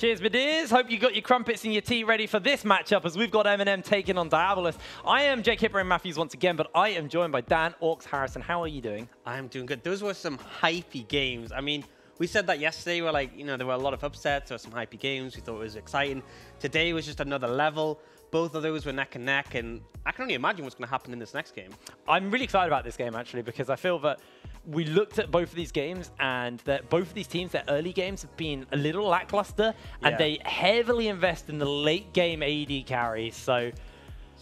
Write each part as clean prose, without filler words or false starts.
Cheers, my dears. Hope you got your crumpets and your tea ready for this matchup as we've got MnM taking on Diabolus. I am Jake Hipper and Matthews once again, but I am joined by Dan Orcs Harrison. How are you doing? I am doing good. Those were some hypey games. I mean, we said that yesterday. We're like, there were a lot of upsets. There were some hypey games. We thought it was exciting. Today was just another level. Both of those were neck and neck, and I can only imagine what's going to happen in this next game. I'm really excited about this game, actually, because I feel that we looked at both of these games, and that both of these teams, their early games have been a little lackluster, and they heavily invest in the late game AD carries. So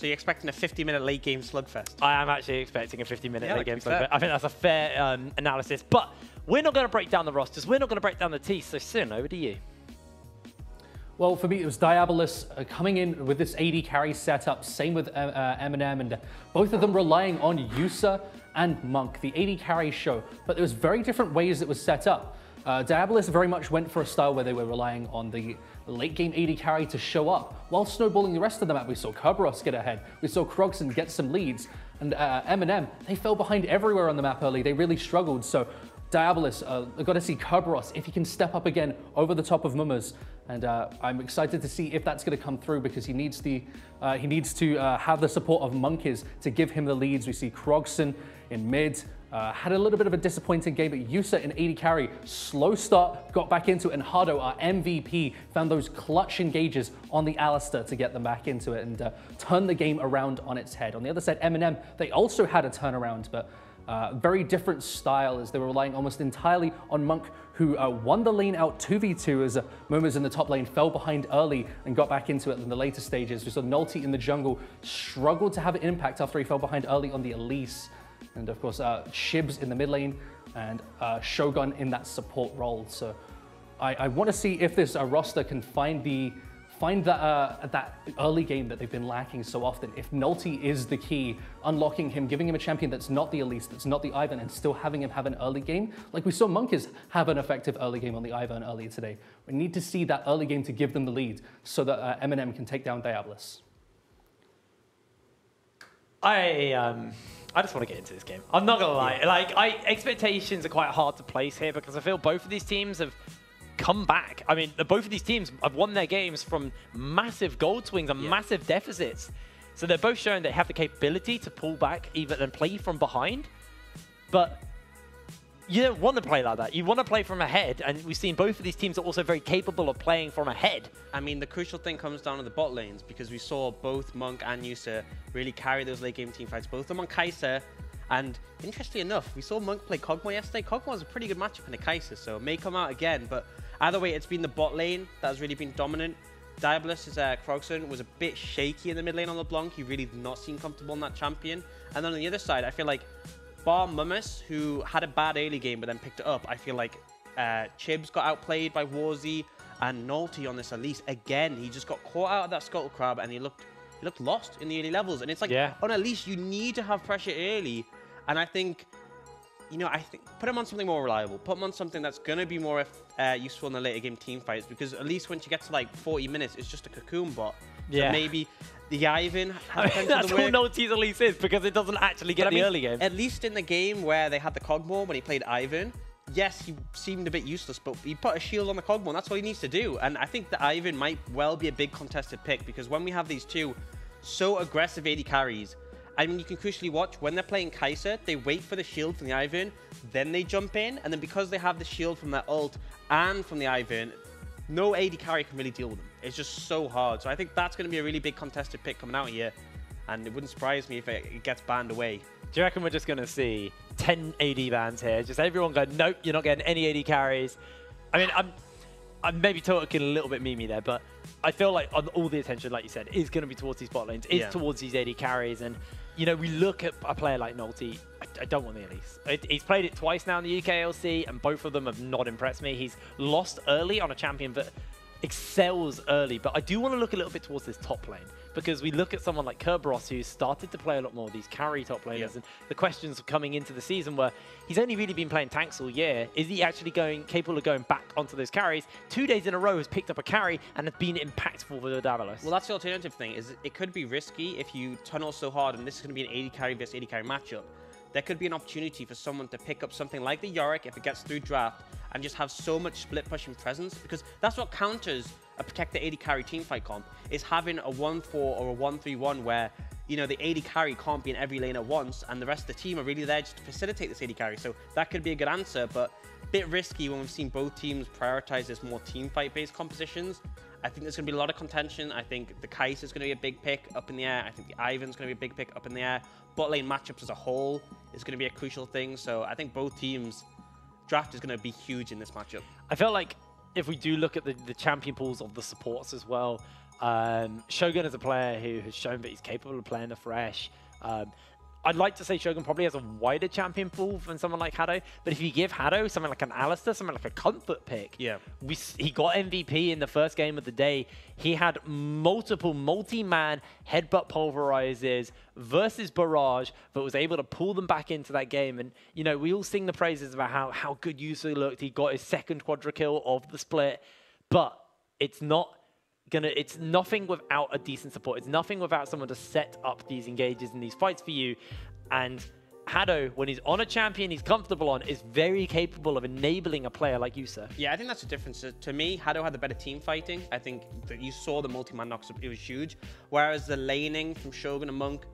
you're expecting a 50-minute late game slugfest? I am actually expecting a 50-minute late game slugfest. I think that's a fair analysis, but we're not going to break down the rosters. We're not going to break down the teeth. So, Sin, over to you. Well, for me, it was Diabolus coming in with this AD carry setup. Same with MnM, and both of them relying on Yusa and Monk, the AD carry show. But there was very different ways it was set up. Diabolus very much went for a style where they were relying on the late game AD carry to show up, while snowballing the rest of the map. We saw Kerberos get ahead. We saw Krogson get some leads. And MnM, they fell behind everywhere on the map early. They really struggled. So Diabolus, I've got to see Kerberos if he can step up again over the top of Mummers. And I'm excited to see if that's going to come through, because he needs to have the support of Monkeys to give him the leads. We see Krogson in mid, had a little bit of a disappointing game, but Yusa in AD carry, slow start, got back into it, and Hardo, our MVP, found those clutch engages on the Alistair to get them back into it and turn the game around on its head. On the other side, MnM, they also had a turnaround, but very different style, as they were relying almost entirely on Monk, who won the lane out 2v2 as Mummers in the top lane fell behind early and got back into it in the later stages. We saw Nulty in the jungle struggled to have an impact after he fell behind early on the Elise. And of course, Shibs in the mid lane and Shogun in that support role. So I want to see if this roster can find that early game that they've been lacking so often. If Nulty is the key, unlocking him, giving him a champion that's not the Elise, that's not the Ivern, and still having him have an early game, like we saw Monkeys have an effective early game on the Ivern earlier today. We need to see that early game to give them the lead so that MnM can take down Diabolus. I just want to get into this game. I'm not gonna lie. Expectations are quite hard to place here, because I feel both of these teams have come back. I mean, both of these teams have won their games from massive gold swings and massive deficits. So they're both showing they have the capability to pull back even and play from behind. But you don't want to play like that. You want to play from ahead, and we've seen both of these teams are also very capable of playing from ahead. I mean, the crucial thing comes down to the bot lanes, because we saw both Monk and Yusa really carry those late game team fights, both of them on Kai'Sa. And interestingly enough, we saw Monk play Kog'Maw yesterday. Kog'Maw was a pretty good matchup in a Kai'Sa, so it may come out again. But either way, it's been the bot lane that has really been dominant. Diabolus' Krogson was a bit shaky in the mid lane on LeBlanc. He really did not seem comfortable in that champion. And then on the other side, I feel like bar Mummus, who had a bad early game but then picked it up, I feel like Chibs got outplayed by Warzy, and Nulty on this Elise. Again, he just got caught out of that Scuttle Crab, and he looked lost in the early levels. And it's like, on Elise, you need to have pressure early. And I think, put him on something more reliable. Put him on something that's going to be more useful in the later game team fights, because at least when she gets to like 40 minutes, it's just a cocoon bot. So maybe the Ivern has that's all Nulty's Elise is, because it doesn't actually get the early game. At least in the game where they had the Kog'Maw when he played Ivern, yes, he seemed a bit useless, but he put a shield on the Kog'Maw, and that's all he needs to do. And I think the Ivern might well be a big contested pick, because when we have these two so aggressive AD carries, I mean, you can crucially watch when they're playing Kai'Sa, they wait for the shield from the Ivern, then they jump in, and then because they have the shield from their ult and from the Ivern, no AD carry can really deal with them. It's just so hard. So I think that's going to be a really big contested pick coming out here, and it wouldn't surprise me if it gets banned away. Do you reckon we're just going to see 10 AD bans here? Just everyone going, nope, you're not getting any AD carries. I mean, I'm maybe talking a little bit memey there, but I feel like all the attention, like you said, is going to be towards these bot lanes, is towards these AD carries. And, we look at a player like Nulty. I don't want the Elise. He's played it twice now in the UKLC, and both of them have not impressed me. He's lost early on a champion that excels early, but I do want to look a little bit towards this top lane, because we look at someone like Kerberos, who's started to play a lot more of these carry top laners, and the questions coming into the season were, he's only really been playing tanks all year. Is he actually capable of going back onto those carries? 2 days in a row has picked up a carry and has been impactful for the Diabolus. Well, that's the alternative thing, is it could be risky if you tunnel so hard, and this is going to be an AD carry versus AD carry matchup. There could be an opportunity for someone to pick up something like the Yorick if it gets through draft, and just have so much split pushing presence, because that's what counters a protect the AD carry teamfight comp is having a 1-4 or a 1-3-1 where, you know, the AD carry can't be in every lane at once, and the rest of the team are really there just to facilitate this AD carry. So that could be a good answer, but a bit risky when we've seen both teams prioritize this more teamfight-based compositions. I think there's going to be a lot of contention. I think the Kai'Sa is going to be a big pick up in the air. I think the Ivan's going to be a big pick up in the air. Bot lane matchups as a whole is going to be a crucial thing. So I think both teams' draft is going to be huge in this matchup. I felt like if we do look at the champion pools of the supports as well, Shogun is a player who has shown that he's capable of playing the Thresh. I'd like to say Shogun probably has a wider champion pool than someone like Hado, but if you give Hado something like an Alistar, something like a comfort pick, yeah, he got MVP in the first game of the day. He had multiple multi-man headbutt pulverizers versus Barrage, but was able to pull them back into that game. And, you know, we all sing the praises about how good Yusu looked. He got his second quadra kill of the split, but it's nothing without a decent support. It's nothing without someone to set up these engages and these fights for you. And Hado, when he's on a champion he's comfortable on, is very capable of enabling a player like Yusa. Yeah, I think that's the difference. To me, Hado had the better team fighting. I think that you saw the multi-man knocks, it was huge. Whereas the laning from Shogun and Monk,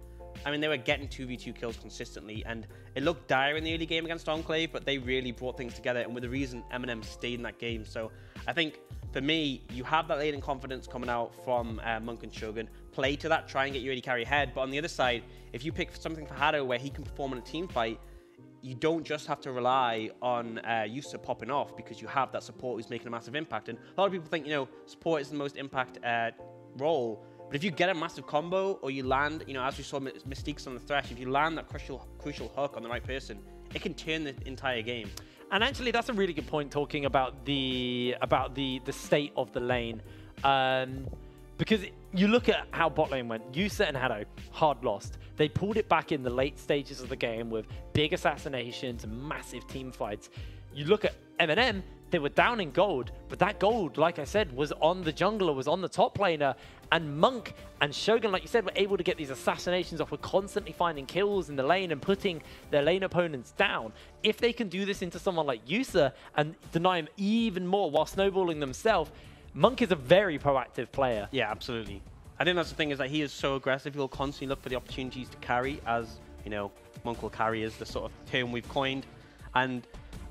I mean, they were getting 2v2 kills consistently, and it looked dire in the early game against Enclave, but they really brought things together, and with the reason MnM stayed in that game. So I think, for me, you have that laning confidence coming out from Monk and Shogun. Play to that, try and get your AD carry ahead, but on the other side, if you pick something for Hado where he can perform in a team fight, you don't just have to rely on Yusa popping off, because you have that support who's making a massive impact. And a lot of people think, you know, support is the most impact role. But if you get a massive combo, or you land, you know, as we saw Mystique's on the Thresh, if you land that crucial hook on the right person, it can turn the entire game. And actually, that's a really good point, talking about the state of the lane, because you look at how bot lane went. Yusa and Hado hard lost. They pulled it back in the late stages of the game with big assassinations and massive team fights. You look at MnM, they were down in gold, but that gold, like I said, was on the jungler, was on the top laner, and Monk and Shogun, like you said, were able to get these assassinations off, were constantly finding kills in the lane and putting their lane opponents down. If they can do this into someone like Yusa and deny him even more while snowballing themselves, Monk is a very proactive player. Yeah, absolutely. I think that's the thing, is that he is so aggressive. He'll constantly look for the opportunities to carry, as, you know, Monk will carry is the sort of term we've coined. And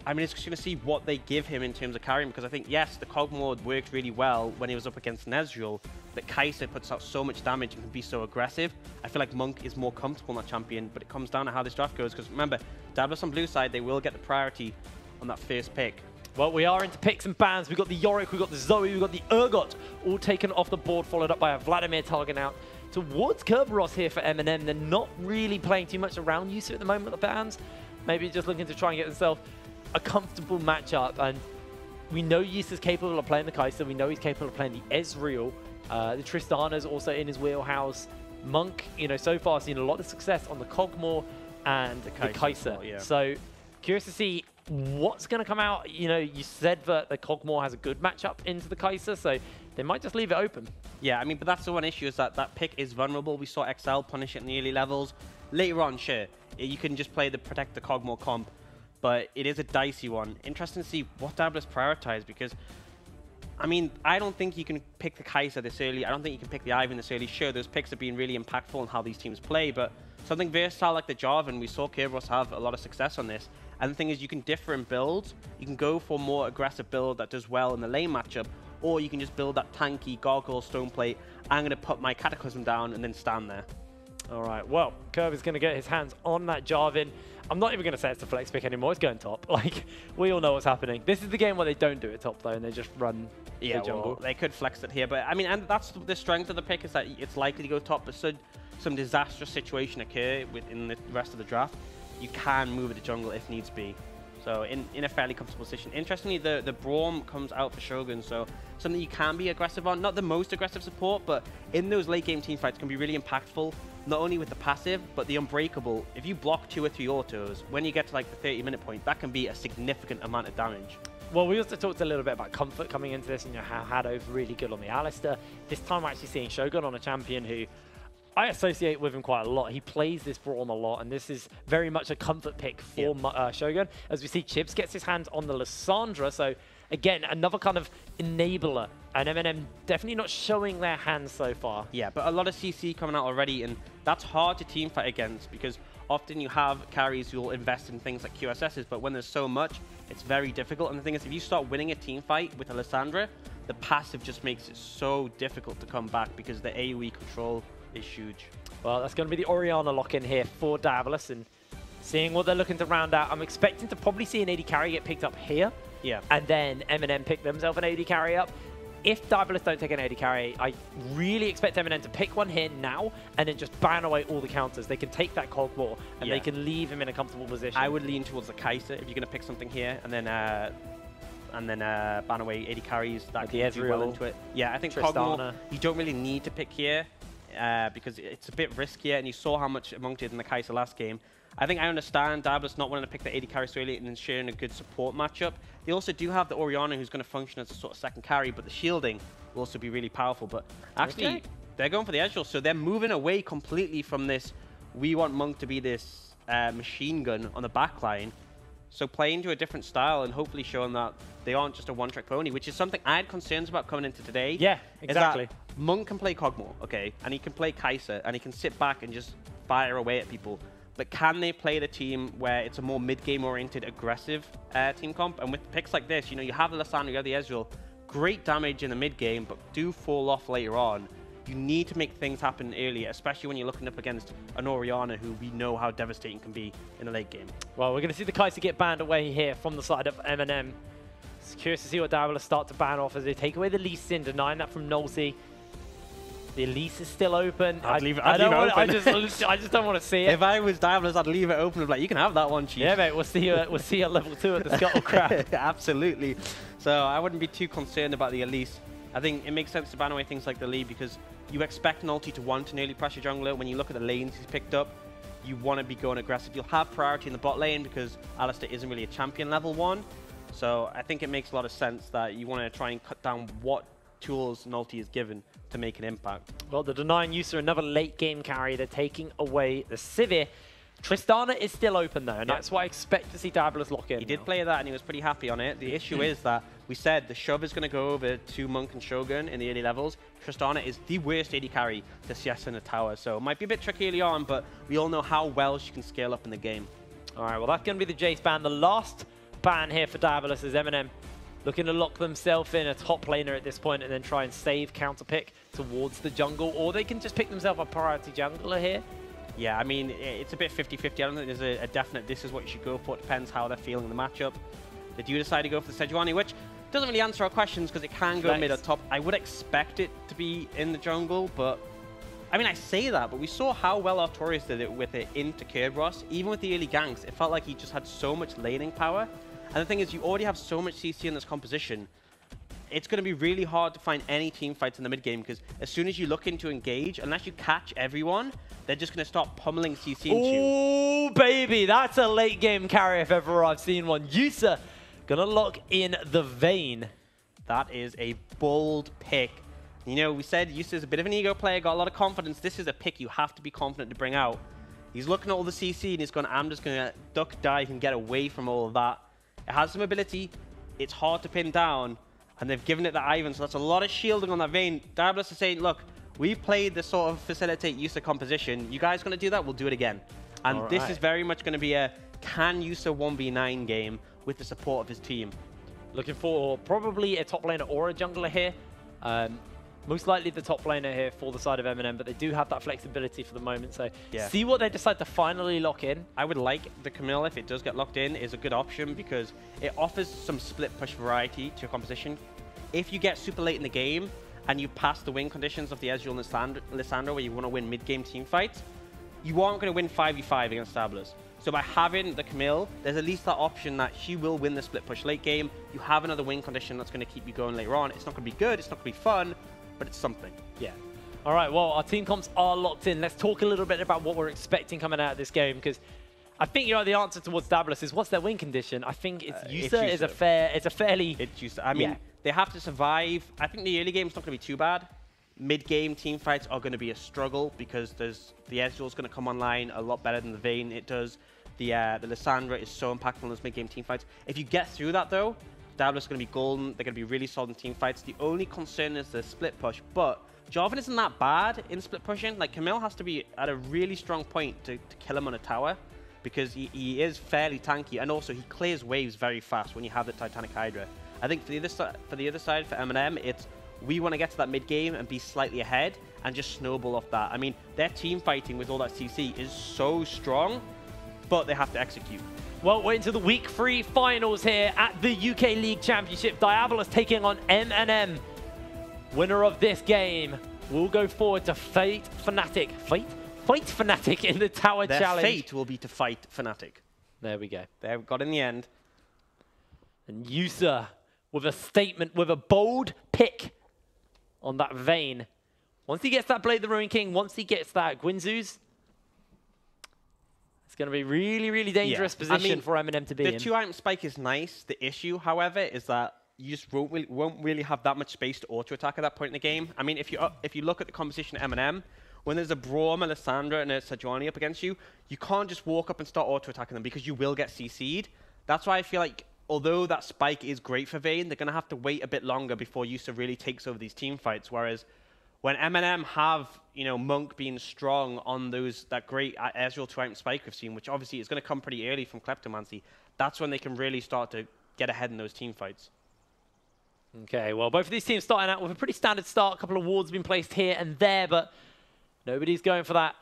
I mean, it's just going to see what they give him in terms of carrying, because I think, yes, the Cog Mode worked really well when he was up against Nezreal, but Kai'Sa puts out so much damage and can be so aggressive. I feel like Monk is more comfortable in that champion, but it comes down to how this draft goes, because remember, Diabolus on blue side, they will get the priority on that first pick. Well, we are into picks and bans. We've got the Yorick, we've got the Zoe, we've got the Urgot, all taken off the board, followed up by a Vladimir target out towards Kerberos here for MnM. They're not really playing too much around Yusa at the moment, the bans. Maybe just looking to try and get themselves a comfortable matchup, and we know Yusa's capable of playing the Kai'Sa, we know he's capable of playing the Ezreal. The Tristana's also in his wheelhouse. Monk, you know, so far seen a lot of success on the Kog'Maw and the Kai'Sa. Yeah. So curious to see what's going to come out. You know, you said that the Kog'Maw has a good matchup into the Kai'Sa, so they might just leave it open. Yeah, I mean, but that's the one issue, is that that pick is vulnerable. We saw XL punish it in the early levels. Later on, sure, you can just play the protect the Kog'Maw comp, but it is a dicey one. Interesting to see what Diabolus prioritize, because, I mean, I don't think you can pick the Kai'Sa this early. I don't think you can pick the Ivan this early. Sure, those picks have been really impactful in how these teams play, but something versatile like the Jarvan, we saw Kerberos have a lot of success on this. And the thing is, you can differ in builds. You can go for a more aggressive build that does well in the lane matchup, or you can just build that tanky gargoyle stone plate. I'm going to put my Cataclysm down and then stand there. All right, well, Kerb is going to get his hands on that Jarvan. I'm not even going to say it's the flex pick anymore. It's going top. Like, we all know what's happening. This is the game where they don't do it top, though, and they just run the jungle. Well, they could flex it here, but, I mean, and that's the strength of the pick, is that it's likely to go top, but should some disastrous situation occur within the rest of the draft, you can move it to jungle if needs be. So in a fairly comfortable position. Interestingly, the Braum comes out for Shogun, so something you can be aggressive on. Not the most aggressive support, but in those late game team fights can be really impactful, not only with the passive, but the Unbreakable. If you block 2 or 3 autos, when you get to like the 30-minute point, that can be a significant amount of damage. Well, we also talked a little bit about comfort coming into this, and how Hado's really good on the Alistar. This time we're actually seeing Shogun on a champion who I associate with him quite a lot. He plays this Braum a lot, and this is very much a comfort pick for Shogun. As we see, Chips gets his hands on the Lissandra, so again, another kind of enabler. And MnM definitely not showing their hands so far. Yeah, but a lot of CC coming out already, and that's hard to teamfight against because often you have carries who will invest in things like QSSs, but when there's so much, it's very difficult. And the thing is, if you start winning a team fight with Alessandra, the passive just makes it so difficult to come back because the AoE control is huge. Well, that's going to be the Orianna lock-in here for Diabolus, and seeing what they're looking to round out, I'm expecting to probably see an AD carry get picked up here. Yeah. And then MnM pick themselves an AD carry up. If Diabolus don't take an AD carry, I really expect MnM to pick one here now and then just ban away all the counters. They can take that Cog War and they can leave him in a comfortable position. I would lean towards the Kai'Sa if you're going to pick something here, and then ban away AD carries that can do well into it. Yeah, I think Cog War, you don't really need to pick here because it's a bit riskier, and you saw how much Monk did in the Kai'Sa last game. I think I understand Diabolus not wanting to pick the AD carry so early and ensuring a good support matchup. They also do have the Orianna who's going to function as a sort of second carry, but the shielding will also be really powerful. But actually, they're going for the Ezreal, so they're moving away completely from this, we want Monk to be this machine gun on the back line. So playing to a different style and hopefully showing that they aren't just a one-trick pony, which is something I had concerns about coming into today. Yeah, exactly. Monk can play Kog'Maw, okay, and he can play Kai'Sa, and he can sit back and just fire away at people. But can they play the team where it's a more mid-game oriented, aggressive team comp? And with picks like this, you know, you have the Lissandra, you have the Ezreal, great damage in the mid-game, but do fall off later on. You need to make things happen early, especially when you're looking up against an Orianna who we know how devastating can be in the late game. Well, we're going to see the Kai'Sa get banned away here from the side of MnM. It's curious to see what Diabolus start to ban off as they take away the Lee Sin, denying that from Nolsey. The Elise is still open. I'd leave it open. I just don't want to see it. If I was Diabolus, I'd leave it open. Like, you can have that one, Chief. Yeah, mate. We'll see you at level 2 at the Scuttle Crab. Absolutely. So I wouldn't be too concerned about the Elise. I think it makes sense to ban away things like the Lee because you expect Nolty to want an early pressure jungler. When you look at the lanes he's picked up, you want to be going aggressive. You'll have priority in the bot lane because Alistair isn't really a champion level 1. So I think it makes a lot of sense that you want to try and cut down what tools Nolty is given to make an impact. Well, they're denying Yusa another late game carry. They're taking away the Sivir. Tristana is still open though, and that's why I expect to see Diabolus lock in. He did play that and he was pretty happy on it. The issue is that we said the shove is going to go over to Monk and Shogun in the early levels. Tristana is the worst AD carry to Siesta in the tower, so it might be a bit tricky early on, but we all know how well she can scale up in the game. All right, well that's going to be the Jace ban. The last ban here for Diabolus is MnM looking to lock themselves in a top laner at this point and then try and save counter pick towards the jungle, or they can just pick themselves a priority jungler here. Yeah, I mean, it's a bit 50-50. I don't think there's a definite this is what you should go for. It depends how they're feeling in the matchup. They do decide to go for the Sejuani, which doesn't really answer our questions because it can go mid or top. I would expect it to be in the jungle, but I mean, I say that, but we saw how well Artorias did it with it into Kerberos. Even with the early ganks, it felt like he just had so much laning power. And the thing is, you already have so much CC in this composition. It's going to be really hard to find any team fights in the mid game because as soon as you look into engage, unless you catch everyone, they're just going to start pummeling CC into you. Oh, baby, that's a late game carry if ever I've seen one. Yusa gonna lock in the Vayne. That is a bold pick. You know, we said Yusa's a bit of an ego player, got a lot of confidence. This is a pick you have to be confident to bring out. He's looking at all the CC and he's going, I'm just going to duck dive and get away from all of that. It has some ability. It's hard to pin down. And they've given it to Ivan, so that's a lot of shielding on that Vayne. Diabolus is saying, look, we've played the sort of facilitate Yusa composition. You guys going to do that? We'll do it again. And this is very much going to be a can Yusa 1v9 game with the support of his team. Looking for probably a top laner or a jungler here. Most likely the top laner here for the side of MnM, but they do have that flexibility for the moment. So see what they decide to finally lock in. I would like the Camille, if it does get locked in, is a good option because it offers some split push variety to your composition. If you get super late in the game and you pass the win conditions of the Ezreal and Lissandra where you want to win mid-game team fights, you aren't going to win 5v5 against Diabolus. So by having the Camille, there's at least that option that she will win the split push late game. You have another win condition that's going to keep you going later on. It's not going to be good, it's not going to be fun, but it's something. Yeah. All right, well, our team comps are locked in. Let's talk a little bit about what we're expecting coming out of this game, because I think, you know, the answer towards Diabolus is what's their win condition? I think it's Yusa is a fairly... It's Yusa. I mean, they have to survive. I think the early game's not going to be too bad. Mid-game team fights are going to be a struggle because the Ezreal's going to come online a lot better than the Vayne it does. The Lissandra is so impactful in those mid-game team fights. If you get through that, though, Diabolus is going to be golden. They're going to be really solid in team fights. The only concern is the split push, but Jarvan isn't that bad in split pushing. Like, Camille has to be at a really strong point to kill him on a tower, because he is fairly tanky, and also he clears waves very fast when you have the Titanic Hydra. I think for the other side, for MnM, it's we want to get to that mid game and be slightly ahead and just snowball off that. I mean, their team fighting with all that CC is so strong, but they have to execute. Well, we're into the week 3 finals here at the UK League Championship. Diabolus taking on MnM. Winner of this game will go forward to Fight Fnatic in the Tower Challenge. Their fate will be to fight Fnatic. There we go. They got in the end. And Yusa with a statement, with a bold pick on that Vayne. Once he gets that Blade the Ruin King, once he gets that Guinzoos, it's going to be really, really dangerous position for MnM to be in. The 2-item spike is nice. The issue, however, is that you just won't really have that much space to auto-attack at that point in the game. I mean, if you look at the composition of MnM, when there's a Braum, a Lissandra, and a Sejuani up against you, you can't just walk up and start auto-attacking them because you will get CC'd. That's why I feel like, although that spike is great for Vayne, they're going to have to wait a bit longer before Yusa really takes over these team fights. Whereas when MnM have, you know, Monk being strong on that great Ezreal 2-item spike we've seen, which obviously is going to come pretty early from Kleptomancy, that's when they can really start to get ahead in those team fights. Okay, well, both of these teams starting out with a pretty standard start. A couple of wards been placed here and there, but nobody's going for that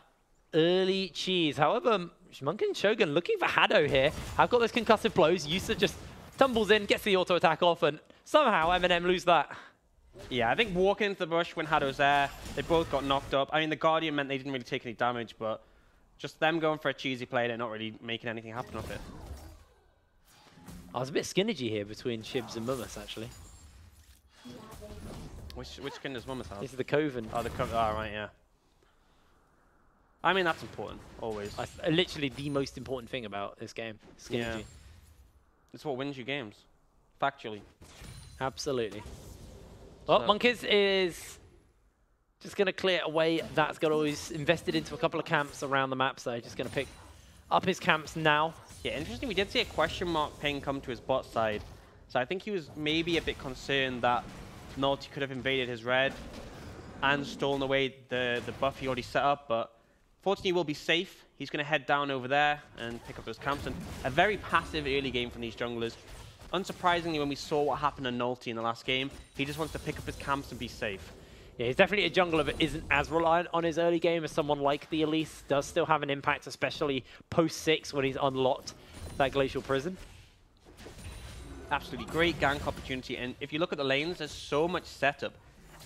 early cheese. However, Monk and Shogun looking for Hado here. I've got those concussive blows. Yusa just tumbles in, gets the auto attack off, and somehow MnM lose that. Yeah, I think walking into the bush when Hado's there, they both got knocked up. I mean, the Guardian meant they didn't really take any damage, but just them going for a cheesy play, they're not really making anything happen off it. I was a bit skinnergy here between Shibs and Mummus, actually. Which skin does Mummus have? This is the Coven. Oh, the Coven. Oh, right, yeah. I mean, that's important, always. Literally the most important thing about this game. Skinnergy. Yeah. It's what wins you games. Factually. Absolutely. Well, Monkeys is just going to clear away. That's got always invested into a couple of camps around the map, so just going to pick up his camps now. Yeah, interesting. We did see a question mark ping come to his bot side. So I think he was maybe a bit concerned that Naughty could have invaded his red and stolen away the buff he already set up, but fortunately we'll be safe. He's going to head down over there and pick up those camps. And a very passive early game from these junglers. Unsurprisingly, when we saw what happened to Naughty in the last game, he just wants to pick up his camps and be safe. Yeah, he's definitely a jungler that isn't as reliant on his early game as someone like the Elise. Does still have an impact, especially post-6 when he's unlocked that Glacial Prison. Absolutely great gank opportunity. And if you look at the lanes, there's so much setup.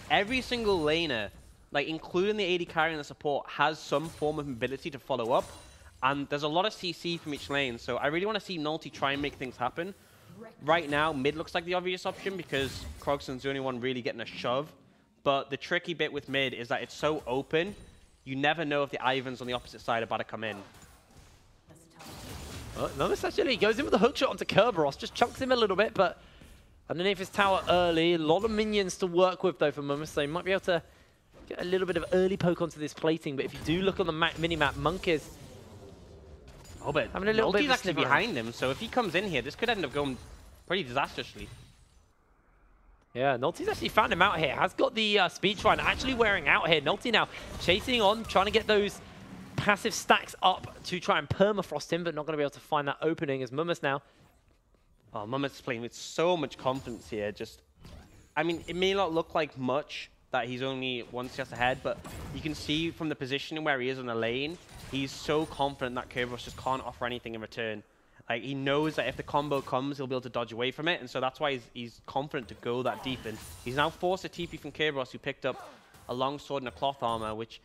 Every single laner, like including the AD carry and the support, has some form of ability to follow up. And there's a lot of CC from each lane. So I really want to see Naughty try and make things happen. Right now, mid looks like the obvious option because Krogson's the only one really getting a shove. But the tricky bit with mid is that it's so open, you never know if the Ivans on the opposite side are about to come in. Well, Mummus actually goes in with a hook shot onto Kerberos, just chunks him a little bit, but underneath his tower early. A lot of minions to work with, though, for Mummus, so he might be able to get a little bit of early poke onto this plating. But if you do look on the mini-map, Monk is but having a little bit of a actually behind him, so if he comes in here, this could end up going pretty disastrously. Yeah, Nolty's actually found him out here. Has got the speed shrine actually wearing out here. Nolty now chasing on, trying to get those passive stacks up to try and permafrost him, but not going to be able to find that opening as Mummus now. Oh, Mummus is playing with so much confidence here. Just, I mean, it may not look like much that he's only one step ahead, but you can see from the position where he is on the lane, he's so confident that Kerberos just can't offer anything in return. Like, he knows that if the combo comes, he'll be able to dodge away from it, and so that's why he's confident to go that deep. And he's now forced a TP from Kerberos, who picked up a long sword and a cloth armor, which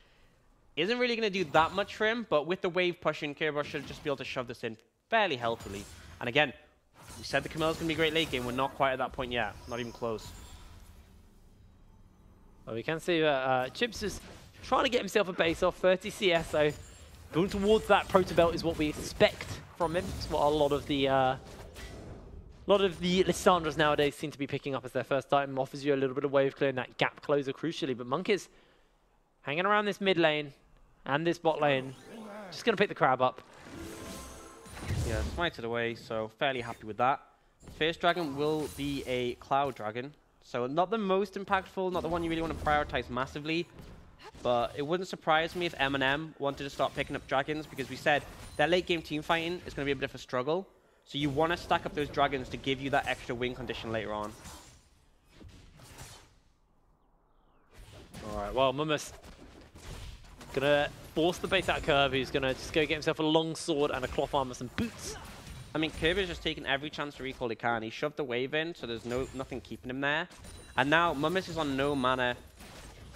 isn't really going to do that much for him, but with the wave pushing, Kerberos should just be able to shove this in fairly healthily. And again, we said the Camille's going to be a great late game. We're not quite at that point yet. Not even close. Well, we can see Chips is trying to get himself a base off 30 CS, so going towards that Proto Belt is what we expect from him. It's what a lot of the Lissandras nowadays seem to be picking up as their first item. Offers you a little bit of wave clear and that gap closer crucially, but Monk is hanging around this mid lane and this bot lane. Just going to pick the crab up. Yeah, smited away, so fairly happy with that. first dragon will be a Cloud Dragon. So not the most impactful, not the one you really want to prioritize massively. But it wouldn't surprise me if MnM wanted to start picking up dragons, because we said that late game team fighting is going to be a bit of a struggle. So you want to stack up those dragons to give you that extra win condition later on. All right, well, Mummus gonna force the base out of Curve. He's gonna just go get himself a long sword and a cloth armor, some boots. I mean, Kirby's just taking every chance to recall he can. He shoved the wave in, so there's nothing keeping him there. And now Mummus is on no mana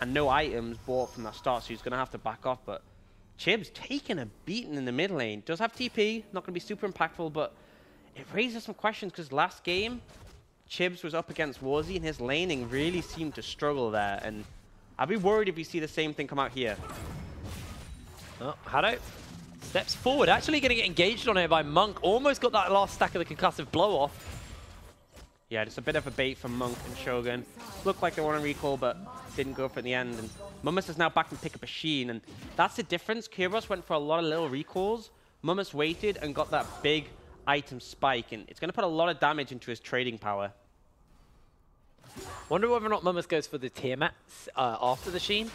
and no items bought from that start, so he's gonna have to back off. But Chib's taking a beating in the mid lane. Does have TP, not gonna be super impactful, but it raises some questions, because last game Chibs was up against Warzy and his laning really seemed to struggle there. And I'd be worried if we see the same thing come out here. Oh, Hado steps forward, actually going to get engaged on here by Monk. Almost got that last stack of the concussive blow off. Yeah, just a bit of a bait from Monk and Shogun. Looked like they want to recall, but didn't go for it in the end. And Mummus is now back and pick up a Sheen, and that's the difference. Kyrros went for a lot of little recalls. Mummus waited and got that big item spike, and it's going to put a lot of damage into his trading power. Wonder whether or not Mummus goes for the Tiamats after the Sheen,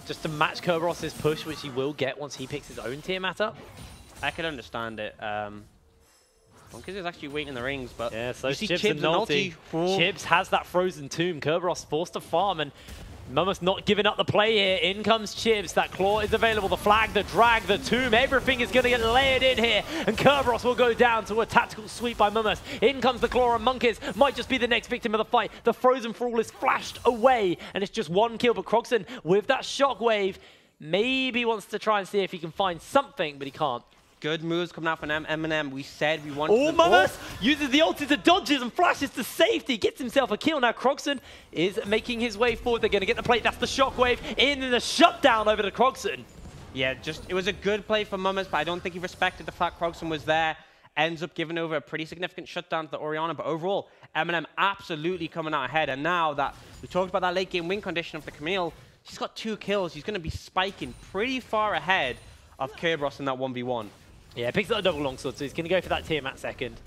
just to match Kerberos's push, which he will get once he picks his own Tiamat up. I can understand it. Monk is actually waiting in the rings, but yeah, so you see Chibs and ulti. Chibs has that frozen tomb. Kerberos forced to farm, and Mummus not giving up the play here. In comes Chibs. That claw is available. The flag, the drag, the tomb. Everything is going to get layered in here. And Kerberos will go down to a tactical sweep by Mummus. In comes the claw, and Monk might just be the next victim of the fight. The frozen thrall is flashed away, and it's just one kill. But Croxon, with that shockwave, maybe wants to try and see if he can find something, but he can't. Good moves coming out from MnM. We said we wanted them. Mummus uses the ulti to dodges and flashes to safety. Gets himself a kill. Now Croxon is making his way forward. They're going to get the plate. That's the shockwave in, and the shutdown over to Croxon. Yeah, it was a good play for Mummus, but I don't think he respected the fact Croxon was there. Ends up giving over a pretty significant shutdown to the Orianna. But overall, MnM absolutely coming out ahead. And now that we talked about that late game win condition of the Camille, she's got 2 kills. He's going to be spiking pretty far ahead of Kerberos in that 1v1. Yeah, picks up a double longsword, so he's going to go for that Tiamat second.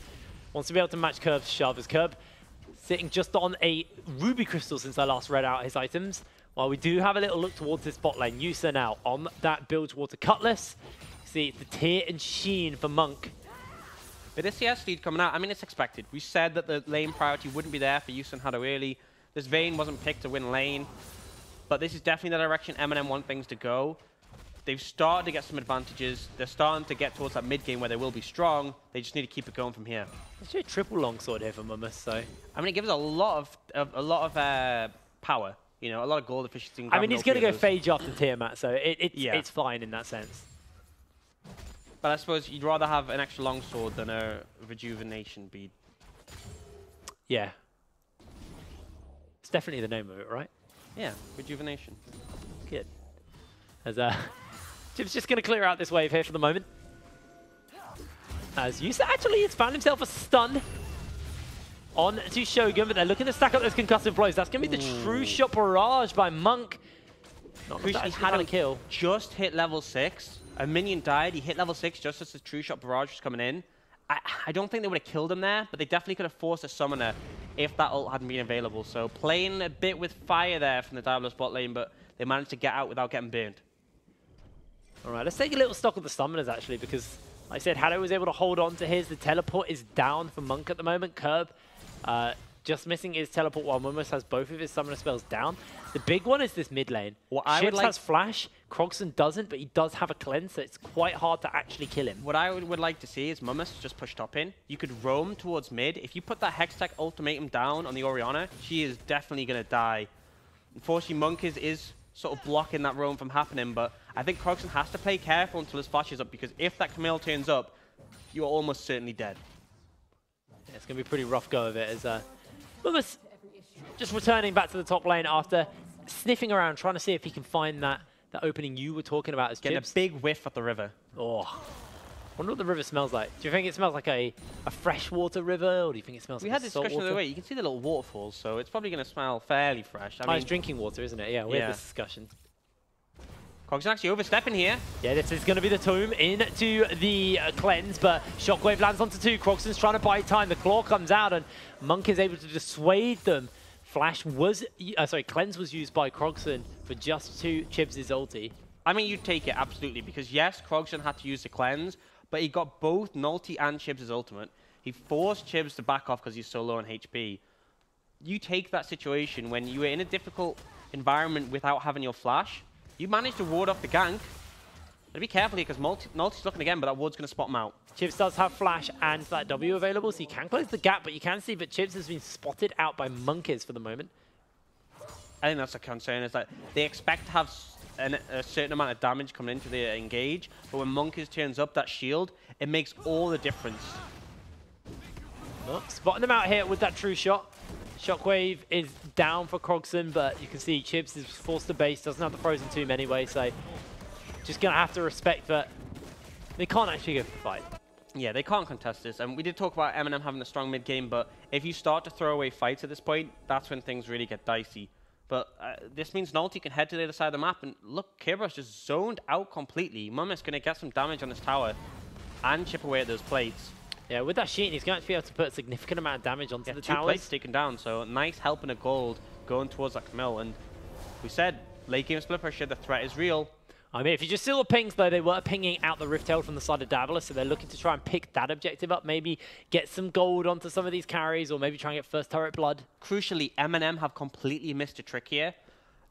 Wants to be able to match Curve's shove, as Curve sitting just on a Ruby Crystal since I last read out his items. While we do have a little look towards this bot lane, Yusa now on that Bilgewater Cutlass. See, it's the Tear and Sheen for Monk. With this CS lead coming out, I mean, it's expected. We said that the lane priority wouldn't be there for Yusa and Hado early. This Vayne wasn't picked to win lane, but this is definitely the direction MnM want things to go. They've started to get some advantages. They're starting to get towards that mid game where they will be strong. They just need to keep it going from here. Actually, a triple longsword here for Mummus, so I mean, it gives a lot of power. You know, a lot of gold efficiency. I mean, he's going to go Phage after Tiamat, so it's fine in that sense. But I suppose you'd rather have an extra longsword than a rejuvenation bead. Yeah, it's definitely the name of it, right? Yeah, rejuvenation. Good. As Chib's just going to clear out this wave here for the moment. As Yusa actually has found himself a stun on to Shogun, but they're looking to stack up those concussive blows. That's going to be the true shot barrage by Monk. He had a kill. Just hit level 6. A minion died. He hit level 6 just as the true shot barrage was coming in. I don't think they would have killed him there, but they definitely could have forced a summoner if that ult hadn't been available. So playing a bit with fire there from the Diabolus bot lane, but they managed to get out without getting burned. All right, let's take a little stock of the summoners, actually, because, like I said, Hado was able to hold on to his. The teleport is down for Monk at the moment. Curb just missing his teleport while Mummus has both of his summoner spells down. The big one is this mid lane. Chibs has flash, Croxon doesn't, but he does have a cleanse, so it's quite hard to actually kill him. What I would like to see is Mummus just push top in. You could roam towards mid. If you put that Hextech ultimatum down on the Orianna, she is definitely going to die. Unfortunately, Monk is sort of blocking that roam from happening, but I think Croxon has to play careful until his flash is up, because if that Camille turns up, you're almost certainly dead. Yeah, it's going to be a pretty rough go of it, as Mummus just returning back to the top lane after sniffing around, trying to see if he can find that opening you were talking about as Getting Chibs. a big whiff at the river. Oh, I wonder what the river smells like. Do you think it smells like a freshwater river, or do you think it smells like We had this discussion the other way. You can see the little waterfalls, so it's probably going to smell fairly fresh. I mean, it's drinking water, isn't it? Yeah, we had this discussion. Krog's actually overstepping here. Yeah, this is going to be the tomb into the cleanse, but Shockwave lands onto 2. Croxon's trying to buy time. The claw comes out, and Monk is able to dissuade them. Flash was, cleanse was used by Krogson for just 2 Chibs' ulti. I mean, you'd take it, absolutely, because yes, Krogson had to use the cleanse, but he got both Nulti and Chibs' ultimate. He forced Chibs to back off because he's so low on HP. You take that situation when you were in a difficult environment without having your flash, you managed to ward off the gank. But be careful here because Nulti's looking again, but that ward's going to spot him out. Chibs does have flash and that W available, so you can close the gap, but you can see that Chibs has been spotted out by Monkeys for the moment. I think that's a concern, is that they expect to have a certain amount of damage coming into the engage, but when Monkeys turns up that shield, it makes all the difference. Oh, spotting them out here with that true shot. Shockwave is down for Krogson, but you can see Chibs is forced to base, doesn't have the frozen tomb anyway, so just going to have to respect that they can't actually go for the fight. Yeah, they can't contest this. And we did talk about MnM having a strong mid game, but if you start to throw away fights at this point, that's when things really get dicey. But this means Nulti can head to the other side of the map, and look, Kerberos just zoned out completely. Mummis going to get some damage on this tower and chip away at those plates. Yeah, with that Sheen, he's going to be able to put a significant amount of damage onto the 2 towers. plates taken down, so nice help in a gold going towards that Camille. And we said, late game split pressure, the threat is real. I mean, if you just see the pings, though, they were pinging out the Rift Herald from the side of Diabolus, so they're looking to try and pick that objective up, maybe get some gold onto some of these carries, or maybe try and get first turret blood. Crucially, MnM have completely missed a trick here.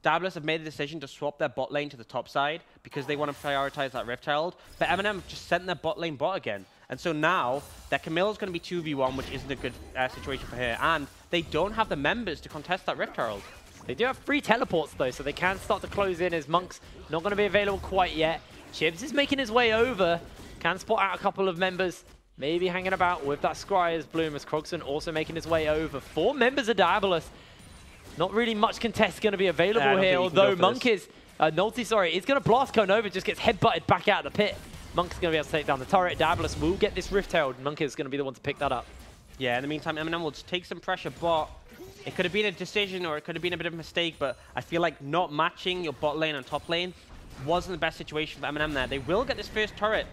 Diabolus have made a decision to swap their bot lane to the top side because they want to prioritize that Rift Herald, but MnM have just sent their bot lane bot again. And so now, their Camille's going to be 2v1, which isn't a good situation for her, and they don't have the members to contest that Rift Herald. They do have free teleports, though, so they can start to close in as Monk's not going to be available quite yet. Chibs is making his way over, can spot out a couple of members, maybe hanging about with that Scryer's Bloom, as Krogson also making his way over. 4 members of Diabolus. Not really much contest going to be available here, although Monk is, Nulti, sorry, is going to blast Cone over, just gets headbutted back out of the pit. Monk's going to be able to take down the turret. Diabolus will get this Rift Herald. Monk is going to be the one to pick that up. Yeah, in the meantime, MnM will just take some pressure, but it could have been a decision or it could have been a bit of a mistake, but I feel like not matching your bot lane and top lane wasn't the best situation for MnM there. They will get this first turret.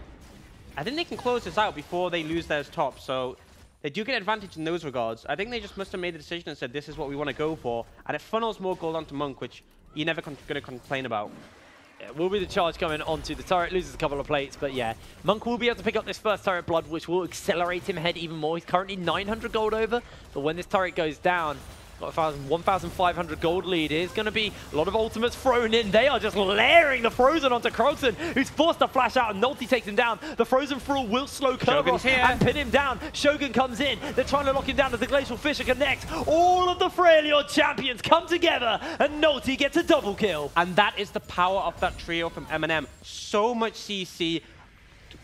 I think they can close this out before they lose theirs top, so they do get advantage in those regards. I think they just must have made the decision and said, this is what we want to go for, and it funnels more gold onto Monk, which you're never going to complain about. Yeah, will be the charge coming onto the turret, loses a couple of plates, but yeah, Monk will be able to pick up this first turret blood, which will accelerate him ahead even more. He's currently 900 gold over, but when this turret goes down, got a 1,500 gold lead. Here's going to be a lot of ultimates thrown in. They are just layering the Frozen onto Krogson, who's forced to flash out, and Nulti takes him down. The Frozen Thrall will slow Kerberos and pin him down. Shogun comes in. They're trying to lock him down as the Glacial Fissure connects. All of the Freljord champions come together, and Nulti gets a double kill. And that is the power of that trio from MnM. So much CC.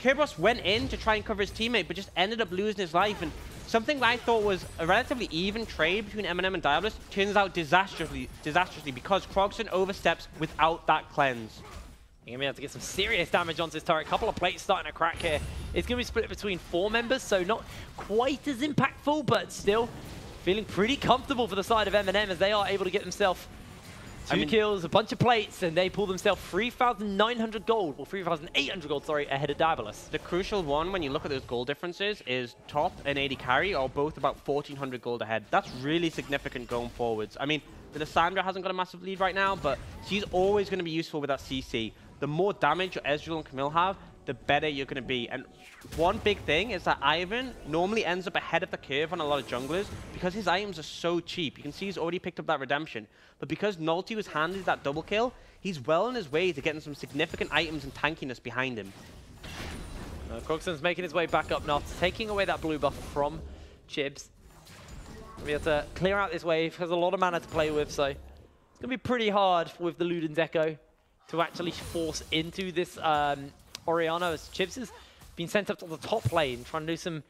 Kerberos went in to try and cover his teammate, but just ended up losing his life. And something that I thought was a relatively even trade between MnM and Diabolus turns out disastrously because Krogson oversteps without that cleanse. You're going to be able to get some serious damage onto this turret. A couple of plates starting to crack here. It's going to be split between 4 members, so not quite as impactful, but still feeling pretty comfortable for the side of MnM as they are able to get themselves 2 kills, a bunch of plates, and they pull themselves 3,900 gold, or 3,800 gold, sorry, ahead of Diabolus. The crucial one, when you look at those gold differences, is top and AD carry are both about 1,400 gold ahead. That's really significant going forwards. I mean, the Lissandra hasn't got a massive lead right now, but she's always going to be useful with that CC. The more damage your Ezreal and Camille have, the better you're going to be. And one big thing is that Ivan normally ends up ahead of the curve on a lot of junglers because his items are so cheap. You can see he's already picked up that redemption. But because Nulti was handed that double kill, he's well on his way to getting some significant items and tankiness behind him. Krogson's making his way back up now, taking away that blue buff from Chibs. We have to clear out this wave. Has a lot of mana to play with, so it's going to be pretty hard with the Luden's Echo to actually force into this Orianna, as Chibs has been sent up to the top lane, trying to do some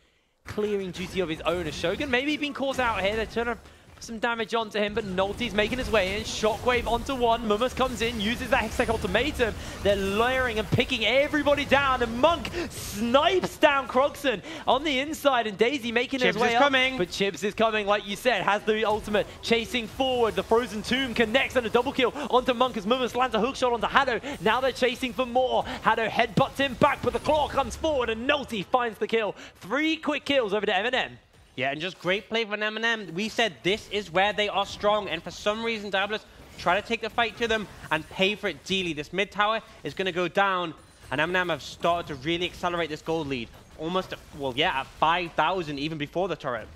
clearing duty of his own as Shogun maybe being caught out here. They're trying to some damage onto him, but Nolty's making his way in. Shockwave onto one. Mumus comes in, uses that Hextech ultimatum. They're layering and picking everybody down, and Monk snipes down Krogson on the inside, and Daisy making his way up. Coming. But Chips is coming, like you said, has the ultimate, chasing forward. The Frozen Tomb connects and a double kill onto Monk as Mumus lands a hookshot onto Haddo. Now they're chasing for more. Haddo headbutts him back, but the claw comes forward, and Nolty finds the kill. 3 quick kills over to MnM. Yeah, and just great play from MnM. We said this is where they are strong, and for some reason, Diabolus try to take the fight to them and pay for it dearly. This mid tower is going to go down, and MnM have started to really accelerate this gold lead. Almost, well, yeah, at 5,000 even before the turret.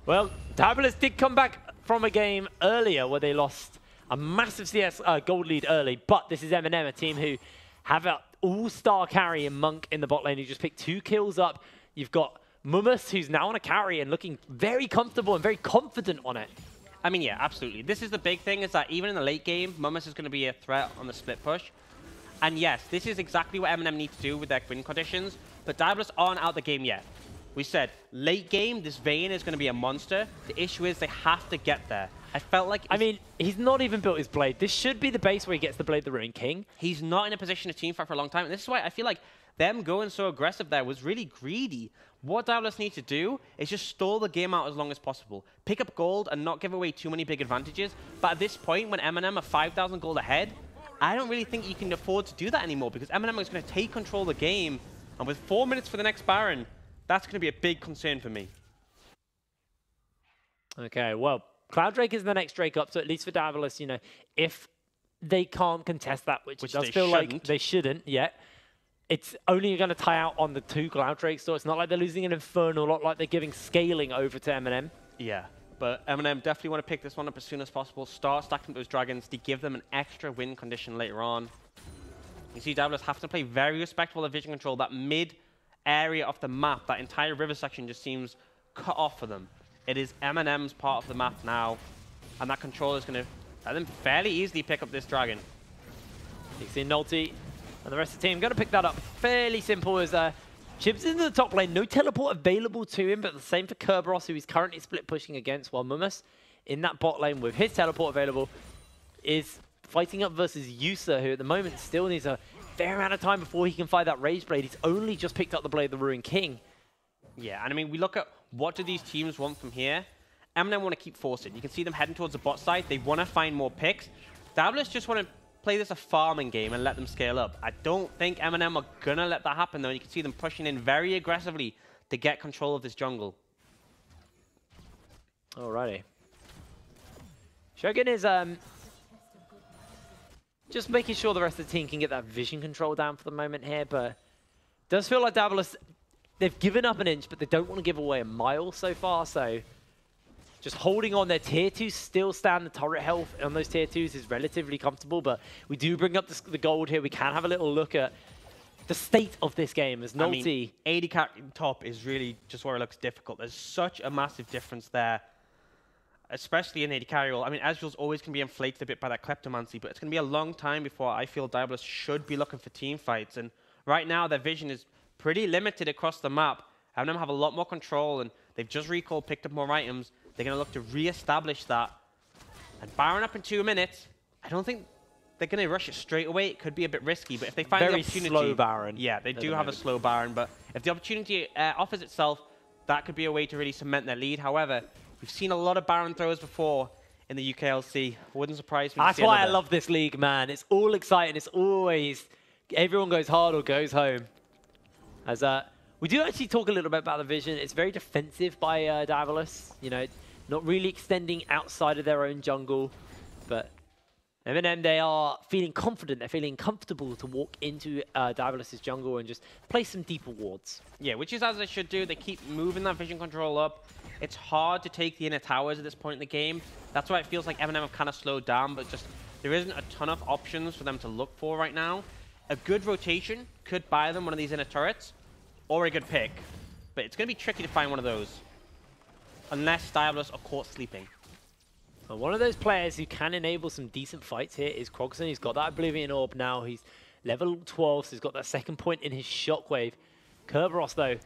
Well, Diabolus did come back from a game earlier where they lost a massive CS gold lead early, but this is MnM, a team who have an all-star carry in Monk in the bot lane who just picked 2 kills up. You've got Mumus, who's now on a carry and looking very comfortable and very confident on it. I mean, yeah, absolutely. This is the big thing, is that even in the late game, Mumus is going to be a threat on the split push. And yes, this is exactly what MnM need to do with their win conditions, but Diabolus aren't out the game yet. We said, late game, this Vayne is going to be a monster. The issue is they have to get there. I felt like... I mean, he's not even built his blade. This should be the base where he gets the Blade the Ruined King. He's not in a position to teamfight for a long time. And this is why I feel like them going so aggressive there was really greedy. What Diabolus need to do is just stall the game out as long as possible. Pick up gold and not give away too many big advantages. But at this point, when MnM are 5,000 gold ahead, I don't really think you can afford to do that anymore, because MnM is going to take control of the game. And with 4 minutes for the next Baron, that's going to be a big concern for me. Okay, well, Cloud Drake is the next Drake up, so at least for Diabolus, you know, if they can't contest that, which it does feel like they shouldn't yet, it's only going to tie out on the 2 Cloud Drakes, so it's not like they're losing an Infernal, not like they're giving scaling over to MnM. Yeah, but MnM definitely want to pick this one up as soon as possible, start stacking those dragons to give them an extra win condition later on. You see Diabolus have to play very respectful of vision control. That mid area of the map, that entire river section just seems cut off for them. It is MnM's part of the map now, and that control is going to let them fairly easily pick up this dragon. You see Nolty and the rest of the team going to pick that up fairly simple as Chips into the top lane. No teleport available to him, but the same for Kerberos, who he's currently split pushing against, while Mumus in that bot lane with his teleport available is fighting up versus Yusa, who at the moment still needs a fair amount of time before he can find that Rage Blade. He's only just picked up the Blade of the Ruined King. Yeah, and I mean, we look at what do these teams want from here. MnM want to keep forcing. You can see them heading towards the bot side. They want to find more picks. Diabolus just want to play this a farming game and let them scale up. I don't think MnM are going to let that happen, though. You can see them pushing in very aggressively to get control of this jungle. Alrighty. Shogun is just making sure the rest of the team can get that vision control down for the moment here, but it does feel like Diabolus, they've given up an inch, but they don't want to give away a mile so far, so just holding on. Their tier 2s still stand. The turret health on those tier 2s is relatively comfortable, but we do bring up the gold here. We can have a little look at the state of this game as Nolty... I mean, 80 top is really just where it looks difficult. There's such a massive difference there, especially in 80 carry roll. I mean, Ezreal's always going to be inflated a bit by that Kleptomancy, but it's going to be a long time before I feel Diabolus should be looking for team fights. And right now, their vision is pretty limited across the map. MnM have a lot more control, and they've just recalled, picked up more items. They're going to look to re-establish that. And Baron up in 2 minutes. I don't think they're going to rush it straight away. It could be a bit risky, but if they find the opportunity... Very slow Baron. Yeah, they do have a slow Baron, but if the opportunity offers itself, that could be a way to really cement their lead. However, we've seen a lot of Baron throws before in the UKLC. Wouldn't surprise me. That's why I love this league, man. It's all exciting. It's always... Everyone goes hard or goes home. As we do actually talk a little bit about the vision. It's very defensive by Diabolus. You know, not really extending outside of their own jungle. But MnM, they are feeling confident. They're feeling comfortable to walk into Diabolus' jungle and just place some deeper wards. Yeah, which is as they should do. They keep moving that vision control up. It's hard to take the inner towers at this point in the game. That's why it feels like MnM have kind of slowed down, but just there isn't a ton of options for them to look for right now. A good rotation could buy them one of these inner turrets, or a good pick. But it's going to be tricky to find one of those, unless Diabolus are caught sleeping. Well, one of those players who can enable some decent fights here is Krogson. He's got that Oblivion Orb now. He's level 12, so he's got that second point in his Shockwave. Kerberos, though,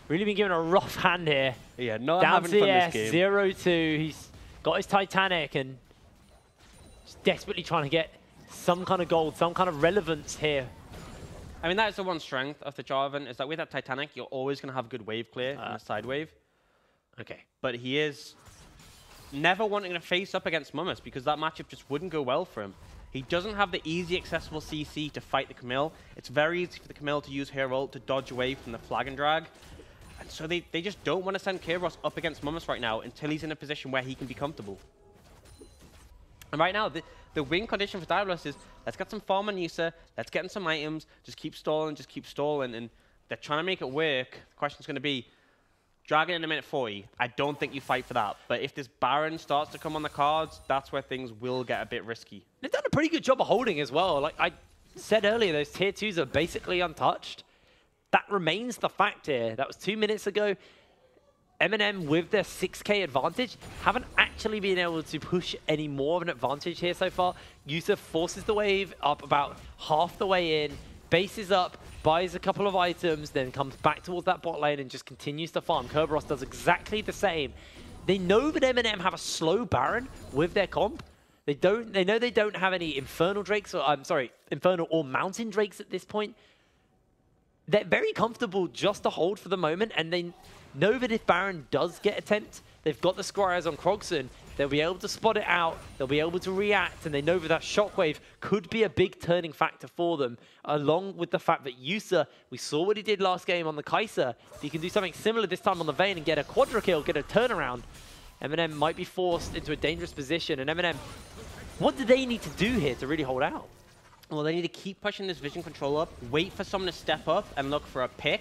really been given a rough hand here. Yeah, not down having fun CS, this game. 0-2. He's got his Titanic and just desperately trying to get some kind of gold, some kind of relevance here. I mean, that is the one strength of the Jarvan, is that with that Titanic, you're always going to have good wave clear in a side wave. Okay. But he is never wanting to face up against Mummus because that matchup just wouldn't go well for him. He doesn't have the easy accessible CC to fight the Camille. It's very easy for the Camille to use her ult to dodge away from the flag and drag. And so they just don't want to send Kairos up against Mummus right now until he's in a position where he can be comfortable. And right now, the win condition for Diabolus is, let's get some farm on Yusa, let's get in some items, just keep stalling, and they're trying to make it work. The question's going to be, Dragon in a minute 40, I don't think you fight for that. But if this Baron starts to come on the cards, that's where things will get a bit risky. They've done a pretty good job of holding as well. Like I said earlier, those tier 2s are basically untouched. That remains the fact here. That was 2 minutes ago. MnM, with their 6k advantage, haven't actually been able to push any more of an advantage here so far. Yusa forces the wave up about half the way in, bases up, buys a couple of items, then comes back towards that bot lane and just continues to farm. Kerberos does exactly the same. They know that MnM have a slow Baron with their comp. They know they don't have any Infernal Drakes, or Infernal or Mountain Drakes at this point. They're very comfortable just to hold for the moment, and they know that if Baron does get attempt, they've got the Squires on Krogson. They'll be able to spot it out, they'll be able to react, and they know that that Shockwave could be a big turning factor for them, along with the fact that Yusa, we saw what he did last game on the Kai'Sa. If he can do something similar this time on the Vayne and get a quadra kill, get a turnaround, MnM might be forced into a dangerous position. And MnM, what do they need to do here to really hold out? Well, they need to keep pushing this vision control up, wait for someone to step up and look for a pick.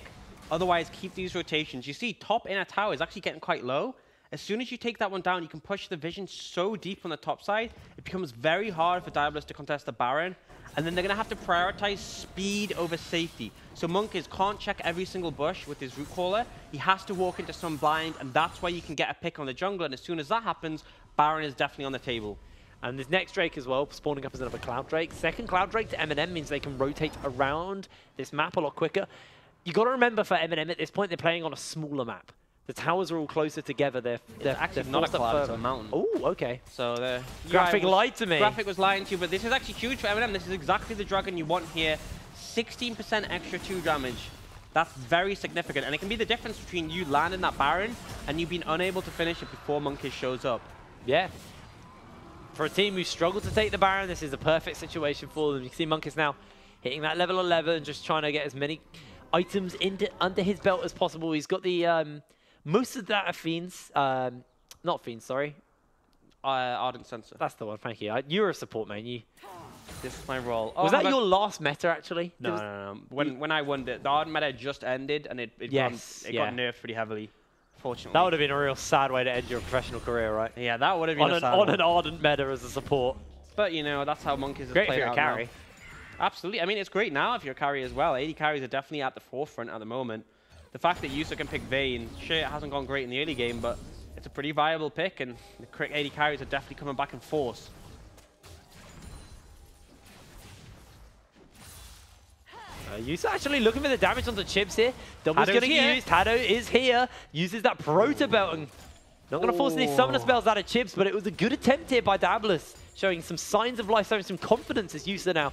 Otherwise, keep these rotations. You see, top inner tower is actually getting quite low. As soon as you take that one down, you can push the vision so deep on the top side, it becomes very hard for Diabolus to contest the Baron. And then they're going to have to prioritize speed over safety. So Monk can't check every single bush with his root caller. He has to walk into some blind, and that's where you can get a pick on the jungle. And as soon as that happens, Baron is definitely on the table. And this next Drake as well, spawning up as another Cloud Drake. Second Cloud Drake to MnM means they can rotate around this map a lot quicker. You got to remember for MnM at this point, they're playing on a smaller map. The towers are all closer together. They're actually not a cloud, it's a mountain. Oh, okay. So the graphic lied to me. Graphic was lying to you, but this is actually huge for MnM. This is exactly the dragon you want here. 16% extra 2 damage. That's very significant, and it can be the difference between you landing that Baron and you being unable to finish it before Monkish shows up. Yeah. For a team who struggled to take the Baron, this is a perfect situation for them. You can see Monkish now hitting that level 11, just trying to get as many items under his belt as possible. He's got the most of that are Fiends. Not Fiends, sorry. Ardent Sensor. That's the one, thank you. You're a support main. This is my role. Was that your last meta, actually? No. When I won it, the Ardent meta just ended, and it got nerfed pretty heavily, fortunately. That would have been a real sad way to end your professional career, right? Yeah, that would have been on an Ardent meta as a support. But, you know, that's how Monkeys have played out. Great if you're a carry. Now. Absolutely. I mean, it's great now if you're a carry as well. 80 carries are definitely at the forefront at the moment. The fact that Yusa can pick Vayne, sure, it hasn't gone great in the early game, but it's a pretty viable pick, and the 80 carries are definitely coming back in force. Yusa actually looking for the damage on the chips here. Double's getting used. Hado is here. Uses that Proto Belt, and not going to force any summoner spells out of chips, but it was a good attempt here by Diabolus, showing some signs of life, showing some confidence as Yusa now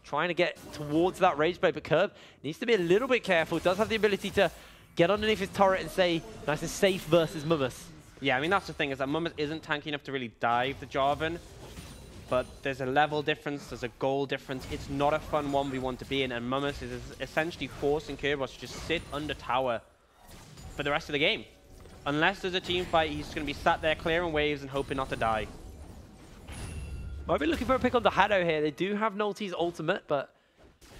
trying to get towards that Rage Blade, but Curb needs to be a little bit careful. Does have the ability to get underneath his turret and say, nice and safe versus Mummus. Yeah, I mean, that's the thing, is that Mummus isn't tanky enough to really dive the Jarvan, but there's a level difference, there's a goal difference. It's not a fun 1v1 to be in, and Mummus is essentially forcing Kerberos to just sit under tower for the rest of the game. Unless there's a team fight, he's going to be sat there clearing waves and hoping not to die. Might be looking for a pick on the Hado here. They do have Nolty's ultimate, but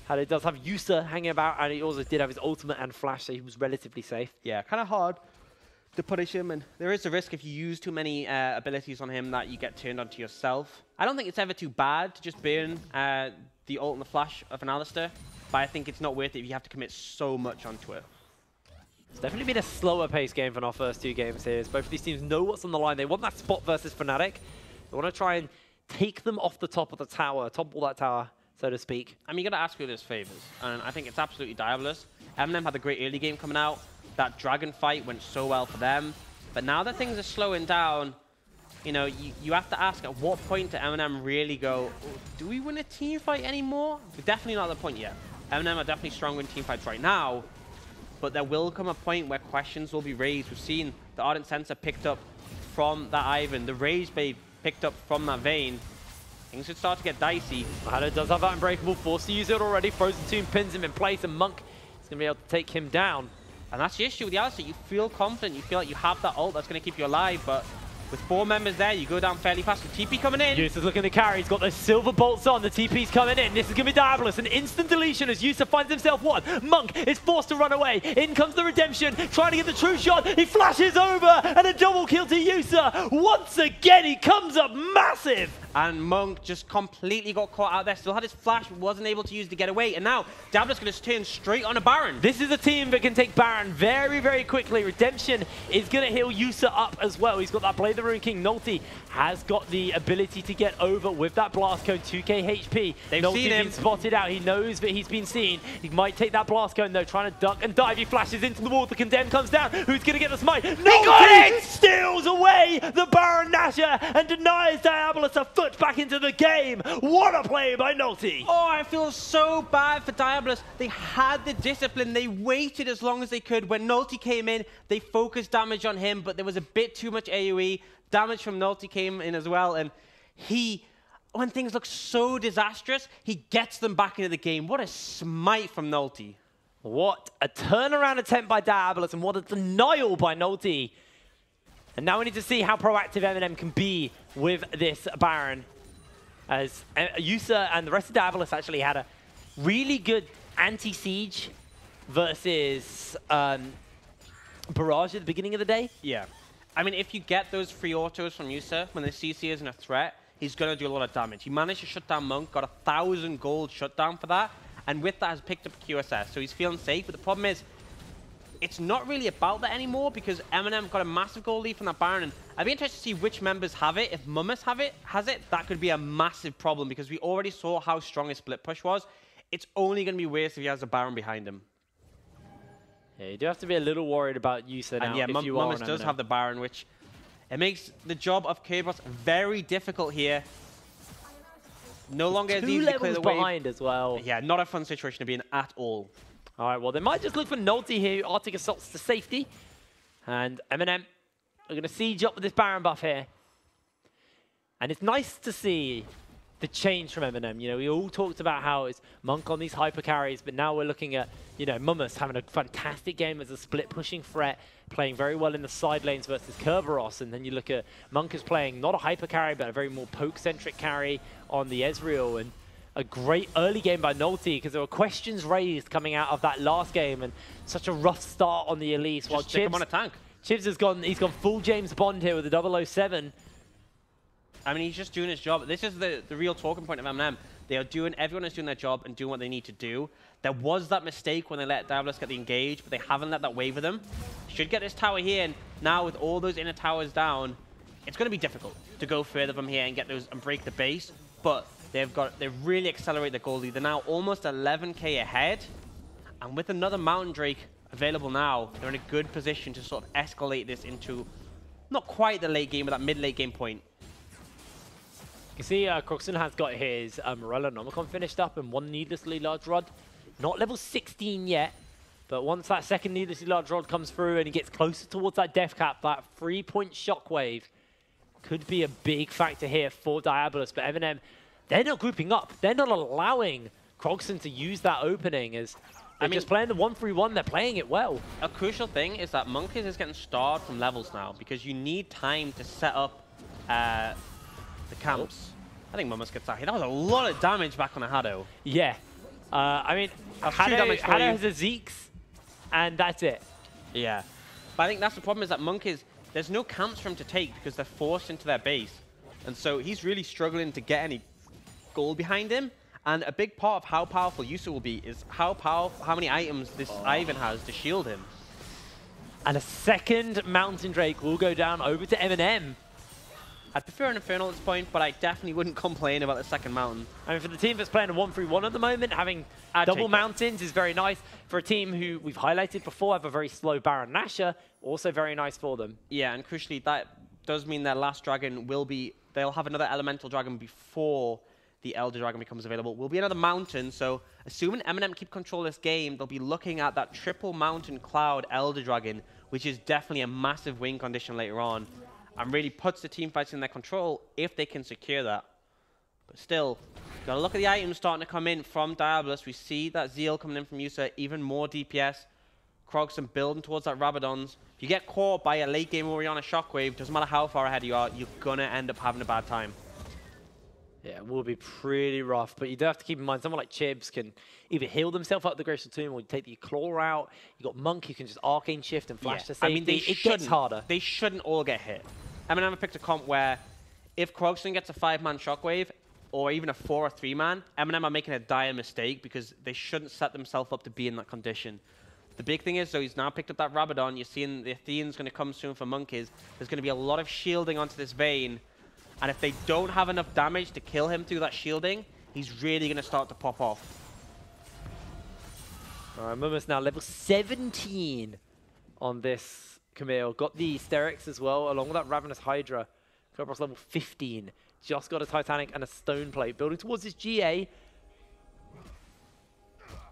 Hado does have Yusa hanging about, and he also did have his ultimate and flash, so he was relatively safe. Yeah, kind of hard to punish him, and there is a risk if you use too many abilities on him that you get turned onto yourself. I don't think it's ever too bad to just burn the ult and the flash of an Alistar, but I think it's not worth it if you have to commit so much onto it. It's definitely been a slower paced game from our first 2 games here, as both of these teams know what's on the line. They want that spot versus Fnatic. They want to try and take them off the top of the tower, topple that tower, so to speak. I mean, you got to ask who this favors, and I think it's absolutely Diabolus. MnM had a great early game coming out. That dragon fight went so well for them, but now that things are slowing down, you know, you have to ask at what point do MnM really go, oh, do we win a team fight anymore? We're definitely not at the point yet. MnM are definitely stronger in team fights right now, but there will come a point where questions will be raised. We've seen the Ardent Sensor picked up from that Ivan, the Rage Blade picked up from that Vayne. Things should start to get dicey. Hado does have that Unbreakable, forced to use it already. Frozen Tomb pins him in place, and Monk is going to be able to take him down. And that's the issue with the Alistair. You feel confident, you feel like you have that ult that's going to keep you alive, but with 4 members there, you go down fairly fast. With TP coming in. Yusa's looking to carry. He's got those silver bolts on. The TP's coming in. This is going to be Diabolus. An instant deletion as Yusa finds himself one. Monk is forced to run away. In comes the redemption. Trying to get the true shot. He flashes over. And a double kill to Yusa. Once again, he comes up massive. And Monk just completely got caught out there. Still had his flash, but wasn't able to use to get away. And now, Diabolus going to turn straight on a Baron. This is a team that can take Baron very, very quickly. Redemption is going to heal Yusa up as well. He's got that Blade of the Rune King. Nolty has got the ability to get over with that Blast Cone. 2k HP. They've Nolty's seen him. been spotted out. He knows that he's been seen. He might take that Blast Cone though, trying to duck and dive. He flashes into the wall. The Condemn comes down. Who's going to get the smite? Nolty steals away the Baron Nashor and denies Diabolus a foot back into the game. What a play by Nolty. Oh, I feel so bad for Diabolus. They had the discipline. They waited as long as they could. When Nolty came in, they focused damage on him, but there was a bit too much AoE. Damage from Nolty came in as well, and when things look so disastrous, he gets them back into the game. What a smite from Nolty. What a turnaround attempt by Diabolus, and what a denial by Nolty. And now we need to see how proactive MnM can be with this Baron. As Yusa and the rest of Diabolus actually had a really good anti-siege versus Barrage at the beginning of the day. Yeah. I mean, if you get those free autos from Yusa when the CC isn't a threat, he's going to do a lot of damage. He managed to shut down Monk, got 1,000 gold shutdown for that, and with that has picked up QSS, so he's feeling safe. But the problem is, it's not really about that anymore because MnM got a massive gold lead from that Baron, and I'd be interested to see which members have it. If Mummus has it, that could be a massive problem because we already saw how strong his split push was. It's only going to be worse if he has a Baron behind him. Yeah, you do have to be a little worried about Yusa now. And yeah, Mummus does have the Baron, which it makes the job of Kerberos very difficult here. No longer as easy to clear the wave. Behind as well. Yeah, not a fun situation to be in at all. All right, well, they might just look for Nolty here. Arctic Assault's to safety. And MnM are going to siege up with this Baron buff here. And it's nice to see the change from MnM. You know, we all talked about how it's Monk on these hyper carries, but now we're looking at, you know, Mummus having a fantastic game as a split pushing threat, playing very well in the side lanes versus Kerberos. And then you look at Monk is playing not a hyper carry, but a very more poke-centric carry on the Ezreal. And a great early game by Nolty because there were questions raised coming out of that last game and such a rough start on the Elise. While stick him on a tank. Chibs has gone, he's gone full James Bond here with the 007. I mean, he's just doing his job. This is the real talking point of MnM. They are doing, everyone is doing their job and doing what they need to do. There was that mistake when they let Diabolus get the engage, but they haven't let that waver them. Should get this tower here, and now with all those inner towers down, it's going to be difficult to go further from here and get those and break the base. But they've really accelerated their gold lead. They're now almost 11k ahead, and with another Mountain Drake available now, they're in a good position to sort of escalate this into not quite the late game, but that mid-late game point. You see, Croxton has got his Morello Nomicon finished up and one needlessly large rod. Not level 16 yet, but once that second needlessly large rod comes through and he gets closer towards that death cap, that 3-point shockwave could be a big factor here for Diabolus. But MnM, they're not grouping up. They're not allowing Croxton to use that opening as they're just playing the 1-3-1. They're playing it well. A crucial thing is that Monk is getting starred from levels now because you need time to set up the camps. I think Mummus gets out here. That was a lot of damage back on a Hado. Yeah. I mean, Hado has a Zeeks, and that's it. Yeah. But I think that's the problem is that Monk there's no camps for him to take because they're forced into their base. And so he's really struggling to get any gold behind him. And a big part of how powerful Yusa will be is how many items this Ivan has to shield him. And a second Mountain Drake will go down over to MnM. I prefer an Infernal at this point, but I definitely wouldn't complain about the second Mountain. I mean, for the team that's playing a 1-3-1 at the moment, having double Mountains is very nice. For a team who we've highlighted before have a very slow Baron Nashor, also very nice for them. Yeah, and crucially, that does mean their last dragon will be, they'll have another elemental dragon before the Elder Dragon becomes available. Will be another mountain, so assuming MnM keep control of this game, they'll be looking at that triple mountain cloud Elder Dragon, which is definitely a massive win condition later on, and really puts the teamfights in their control if they can secure that. But still, gotta look at the items starting to come in from Diabolus. We see that Zeal coming in from Yusa, even more DPS. Krogson building towards that Rabadons. If you get caught by a late game Orianna Shockwave, doesn't matter how far ahead you are, you're gonna end up having a bad time. Yeah, it will be pretty rough, but you do have to keep in mind someone like Chibs can either heal themselves up the Glacial Tomb or you take the Claw out. You got Monk who can just Arcane Shift and flash to safety. I mean, it gets harder. They shouldn't all get hit. MnM have picked a comp where if Krogson gets a 5-man Shockwave or even a 4 or 3-man, MnM are making a dire mistake because they shouldn't set themselves up to be in that condition. The big thing is, though, he's now picked up that Rabadon. You're seeing the Athene's going to come soon for Monk. There's going to be a lot of shielding onto this Vayne. And if they don't have enough damage to kill him through that shielding, he's really going to start to pop off. All right, Muma's now level 17 on this Camille. Got the Sterix as well, along with that Ravenous Hydra. Kerberos level 15. Just got a Titanic and a Stone Plate. Building towards his GA.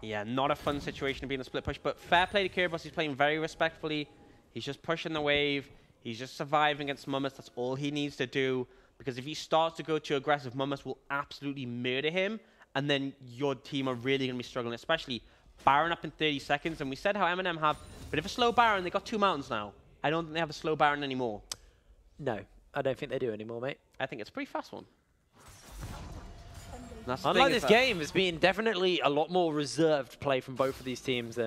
Yeah, not a fun situation to be in the split push, but fair play to Kerberos. He's playing very respectfully. He's just pushing the wave. He's just surviving against Mummus. That's all he needs to do. Because if he starts to go too aggressive, Mummus will absolutely murder him, and then your team are really going to be struggling, especially Baron up in 30 seconds. And we said how MnM have a bit of a slow Baron. They got 2 mountains now. I don't think they have a slow Baron anymore. No, I don't think they do anymore, mate. I think it's a pretty fast one. Unlike this game, it's been definitely a lot more reserved play from both of these teams.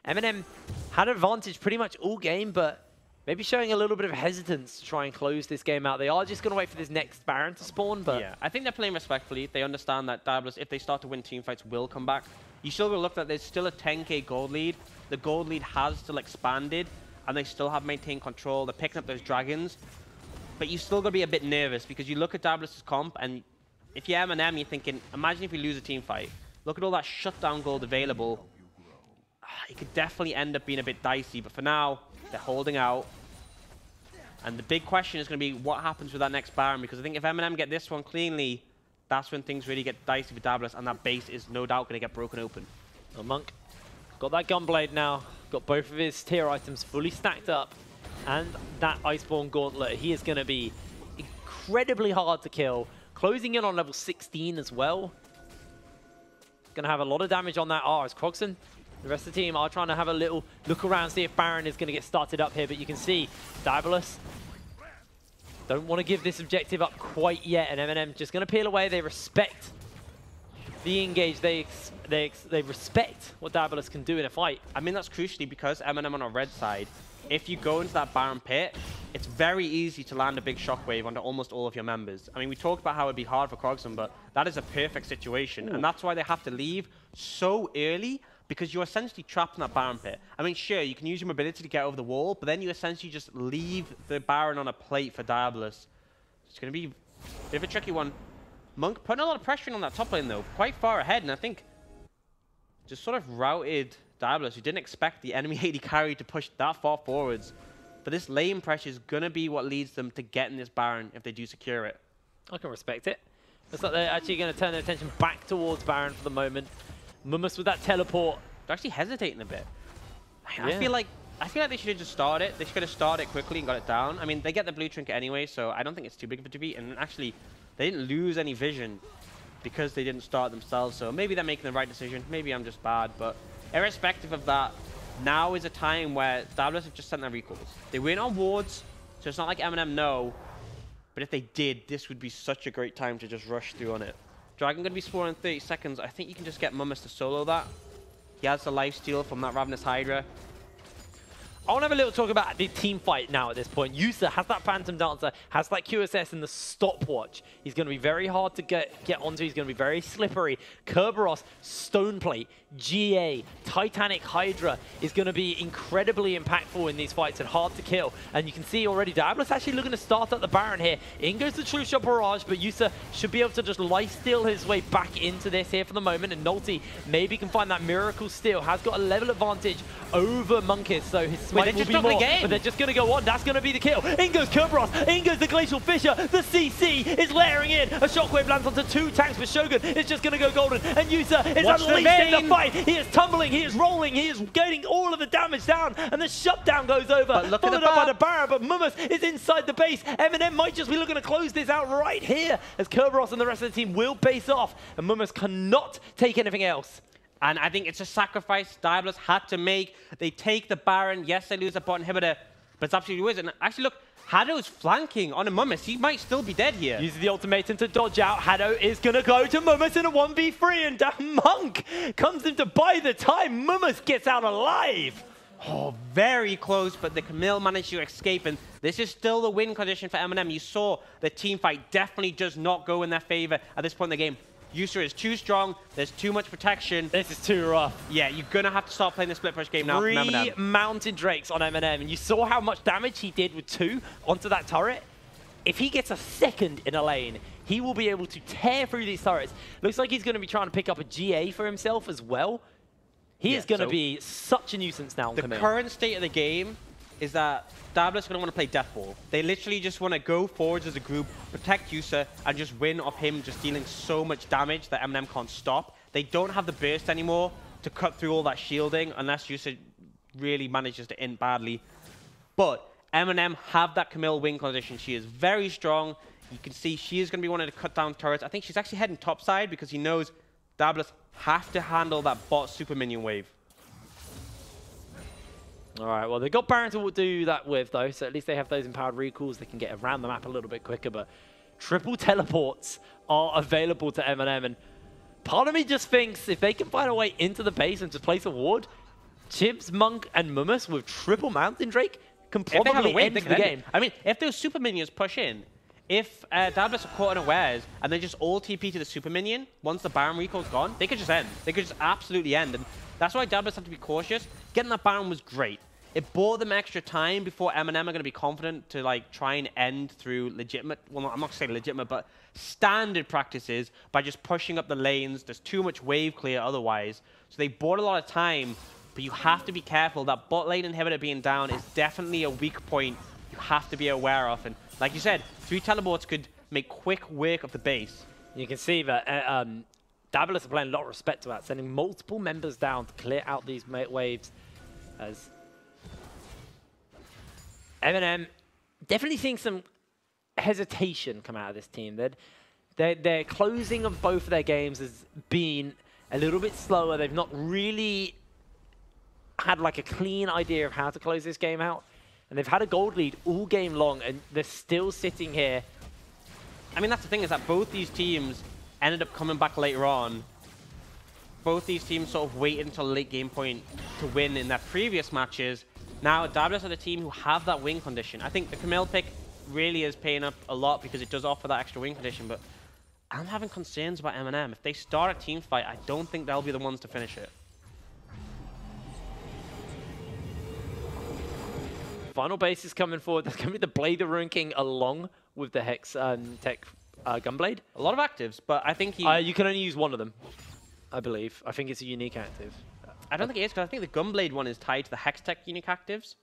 MnM had advantage pretty much all game, but maybe showing a little bit of hesitance to try and close this game out. They are just going to wait for this next Baron to spawn, but... Yeah, I think they're playing respectfully. They understand that Diabolus, if they start to win teamfights, will come back. You still got to look at there's still a 10k gold lead. The gold lead has still expanded, and they still have maintained control. They're picking up those dragons. But you still got to be a bit nervous, because you look at Diabolus' comp, and if you're MnM, you're thinking, imagine if we lose a teamfight. Look at all that shutdown gold available. It could definitely end up being a bit dicey, but for now, they're holding out. And the big question is going to be what happens with that next Baron, because I think if MnM get this one cleanly, that's when things really get dicey for Diabolus, and that base is no doubt going to get broken open. Well, Monk got that Gunblade now, got both of his tier items fully stacked up, and that Iceborne Gauntlet. He is going to be incredibly hard to kill, closing in on level 16 as well. Going to have a lot of damage on that as Krogson. The rest of the team are trying to have a little look around, see if Baron is going to get started up here, but you can see Diabolus don't want to give this objective up quite yet, and MnM just going to peel away. They respect the engage. They respect what Diabolus can do in a fight. I mean, that's crucially because MnM on our red side, if you go into that Baron pit, it's very easy to land a big shockwave onto almost all of your members. I mean, we talked about how it'd be hard for Krogson, but that is a perfect situation, and that's why they have to leave so early, because you're essentially trapped in that Baron pit. I mean, sure, you can use your mobility to get over the wall, but then you essentially just leave the Baron on a plate for Diabolus. It's going to be a bit of a tricky one. Monk putting a lot of pressure on that top lane, though, quite far ahead, and I think just sort of routed Diabolus, who didn't expect the enemy AD carry to push that far forwards. But this lane pressure is going to be what leads them to getting this Baron if they do secure it. I can respect it. Looks like they're actually going to turn their attention back towards Baron for the moment. Mummus with that teleport. They're actually hesitating a bit. I feel like they should have just started it. They should have started it quickly and got it down. I mean, they get the blue trinket anyway, so I don't think it's too big of a defeat. And actually, they didn't lose any vision because they didn't start themselves. So maybe they're making the right decision. Maybe I'm just bad. But irrespective of that, now is a time where Diabolus have just sent their recalls. They win on wards, so it's not like MnM know. But if they did, this would be such a great time to just rush through on it. Dragon going to be spawning in 30 seconds. I think you can just get Mummus to solo that. He has the lifesteal from that Ravenous Hydra. I want to have a little talk about the team fight now at this point. Yusa has that Phantom Dancer, has that QSS and the stopwatch. He's going to be very hard to get onto. He's going to be very slippery. Kerberos, Stoneplate, GA, Titanic Hydra is going to be incredibly impactful in these fights and hard to kill. And you can see already Diabolus actually looking to start up the Baron here. In goes the True Shot Barrage, but Yusa should be able to just lifesteal his way back into this here for the moment. And Nolty maybe can find that Miracle Steal. Has got a level advantage over Monkus, so his fight will be more, but they're just going to go on. That's going to be the kill. In goes Kerberos, in goes the Glacial Fissure. The CC is layering in. A shockwave lands onto 2 tanks, but Shogun is just going to go golden. And Yusa is unleashed in the fight. He is tumbling, he is rolling, he is getting all of the damage down, and the shutdown goes over. Followed up by the Baron, but Mummus is inside the base. MnM might just be looking to close this out right here, as Kerberos and the rest of the team will base off, and Mummus cannot take anything else. And I think it's a sacrifice Diabolus had to make. They take the Baron. Yes, they lose the bot inhibitor, but it's absolutely worth it. And actually, look, Haddo's flanking on a Mummus. He might still be dead here. Uses the ultimatum to dodge out. Haddo is going to go to Mummus in a 1v3, and Monk comes in to buy the time. Mummus gets out alive. Oh, very close, but the Camille managed to escape, and this is still the win condition for MnM. You saw the team fight definitely does not go in their favor at this point in the game. Yusa is too strong. There's too much protection. This is too rough. Yeah, you're going to have to start playing the split push game now from MnM. 3 Mountain Drakes on MnM, and you saw how much damage he did with 2 onto that turret. If he gets a second in a lane, he will be able to tear through these turrets. Looks like he's going to be trying to pick up a GA for himself as well. He is going to be such a nuisance now. The current state of the game is that Diabolus going to want to play Death Ball. They literally just want to go forwards as a group, protect Yusa, and just win off him just dealing so much damage that MnM can't stop. They don't have the burst anymore to cut through all that shielding unless Yusa really manages to int badly. But MnM have that Camille win condition. She is very strong. You can see she is going to be wanting to cut down turrets. I think she's actually heading topside because he knows Diabolus have to handle that bot super minion wave. All right, well, they've got Baron to do that with, though, so at least they have those empowered recalls. They can get around the map a little bit quicker, but triple teleports are available to MnM, and part of me just thinks if they can find a way into the base and just place a ward, Chibs, Monk, and Mummus with triple Mountain Drake can probably end the game. I mean, if those super minions push in, if Diabolus are caught unawares and they just all TP to the super minion, once the Baron recall's gone, they could just end. They could just absolutely end. And that's why Diabolus have to be cautious. Getting that Baron was great. It bought them extra time before MnM are going to be confident to like try and end through legitimate, well, I'm not saying legitimate, but standard practices by just pushing up the lanes. There's too much wave clear otherwise. So they bought a lot of time, but you have to be careful. That bot lane inhibitor being down is definitely a weak point you have to be aware of. And like you said, 3 teleports could make quick work of the base. You can see that Diabolus are playing a lot of respect to that, sending multiple members down to clear out these waves. As MnM definitely seeing some hesitation come out of this team. Their closing of both of their games has been a little bit slower. They've not really had like a clean idea of how to close this game out. And they've had a gold lead all game long, and they're still sitting here. I mean, that's the thing, is that both these teams ended up coming back later on. Both these teams sort of waited until late game point to win in their previous matches. Now, Diabolus are the team who have that win condition. I think the Camille pick really is paying up a lot because it does offer that extra win condition, but I'm having concerns about MnM. If they start a team fight, I don't think they'll be the ones to finish it. Final base is coming forward. That's going to be the Blade of Ruin King along with the Hex Tech Gunblade. A lot of actives, but I think you can only use one of them, I believe. I think it's a unique active. I don't think it is, because I think the Gunblade one is tied to the Hex Tech unique actives.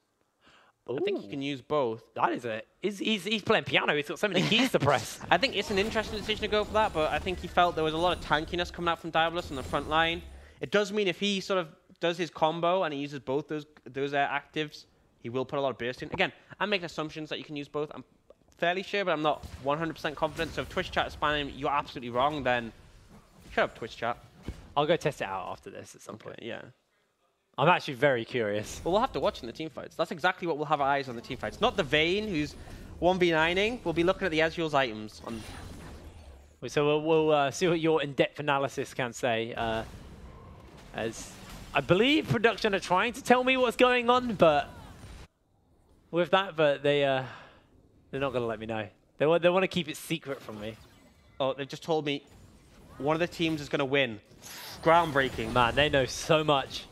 Ooh. I think you can use both. That is it. He's playing piano. He's got so many keys to press. I think it's an interesting decision to go for that, but I think he felt there was a lot of tankiness coming out from Diabolus on the front line. It does mean if he sort of does his combo and he uses both those actives, he will put a lot of burst in. Again, I'm making assumptions that you can use both. I'm fairly sure, but I'm not 100% confident. So if Twitch chat is spamming, you're absolutely wrong, then shut up, Twitch chat. I'll go test it out after this at some point. Yeah. I'm actually very curious. Well, we'll have to watch in the team fights. That's exactly what we'll have our eyes on the team fights. Not the Vayne, who's 1v9ing. We'll be looking at the Ezreal's items. So we'll see what your in-depth analysis can say. As I believe production are trying to tell me what's going on, but with that, they're not going to let me know. They want to keep it secret from me. Oh, they've just told me one of the teams is going to win. Groundbreaking. Man, they know so much.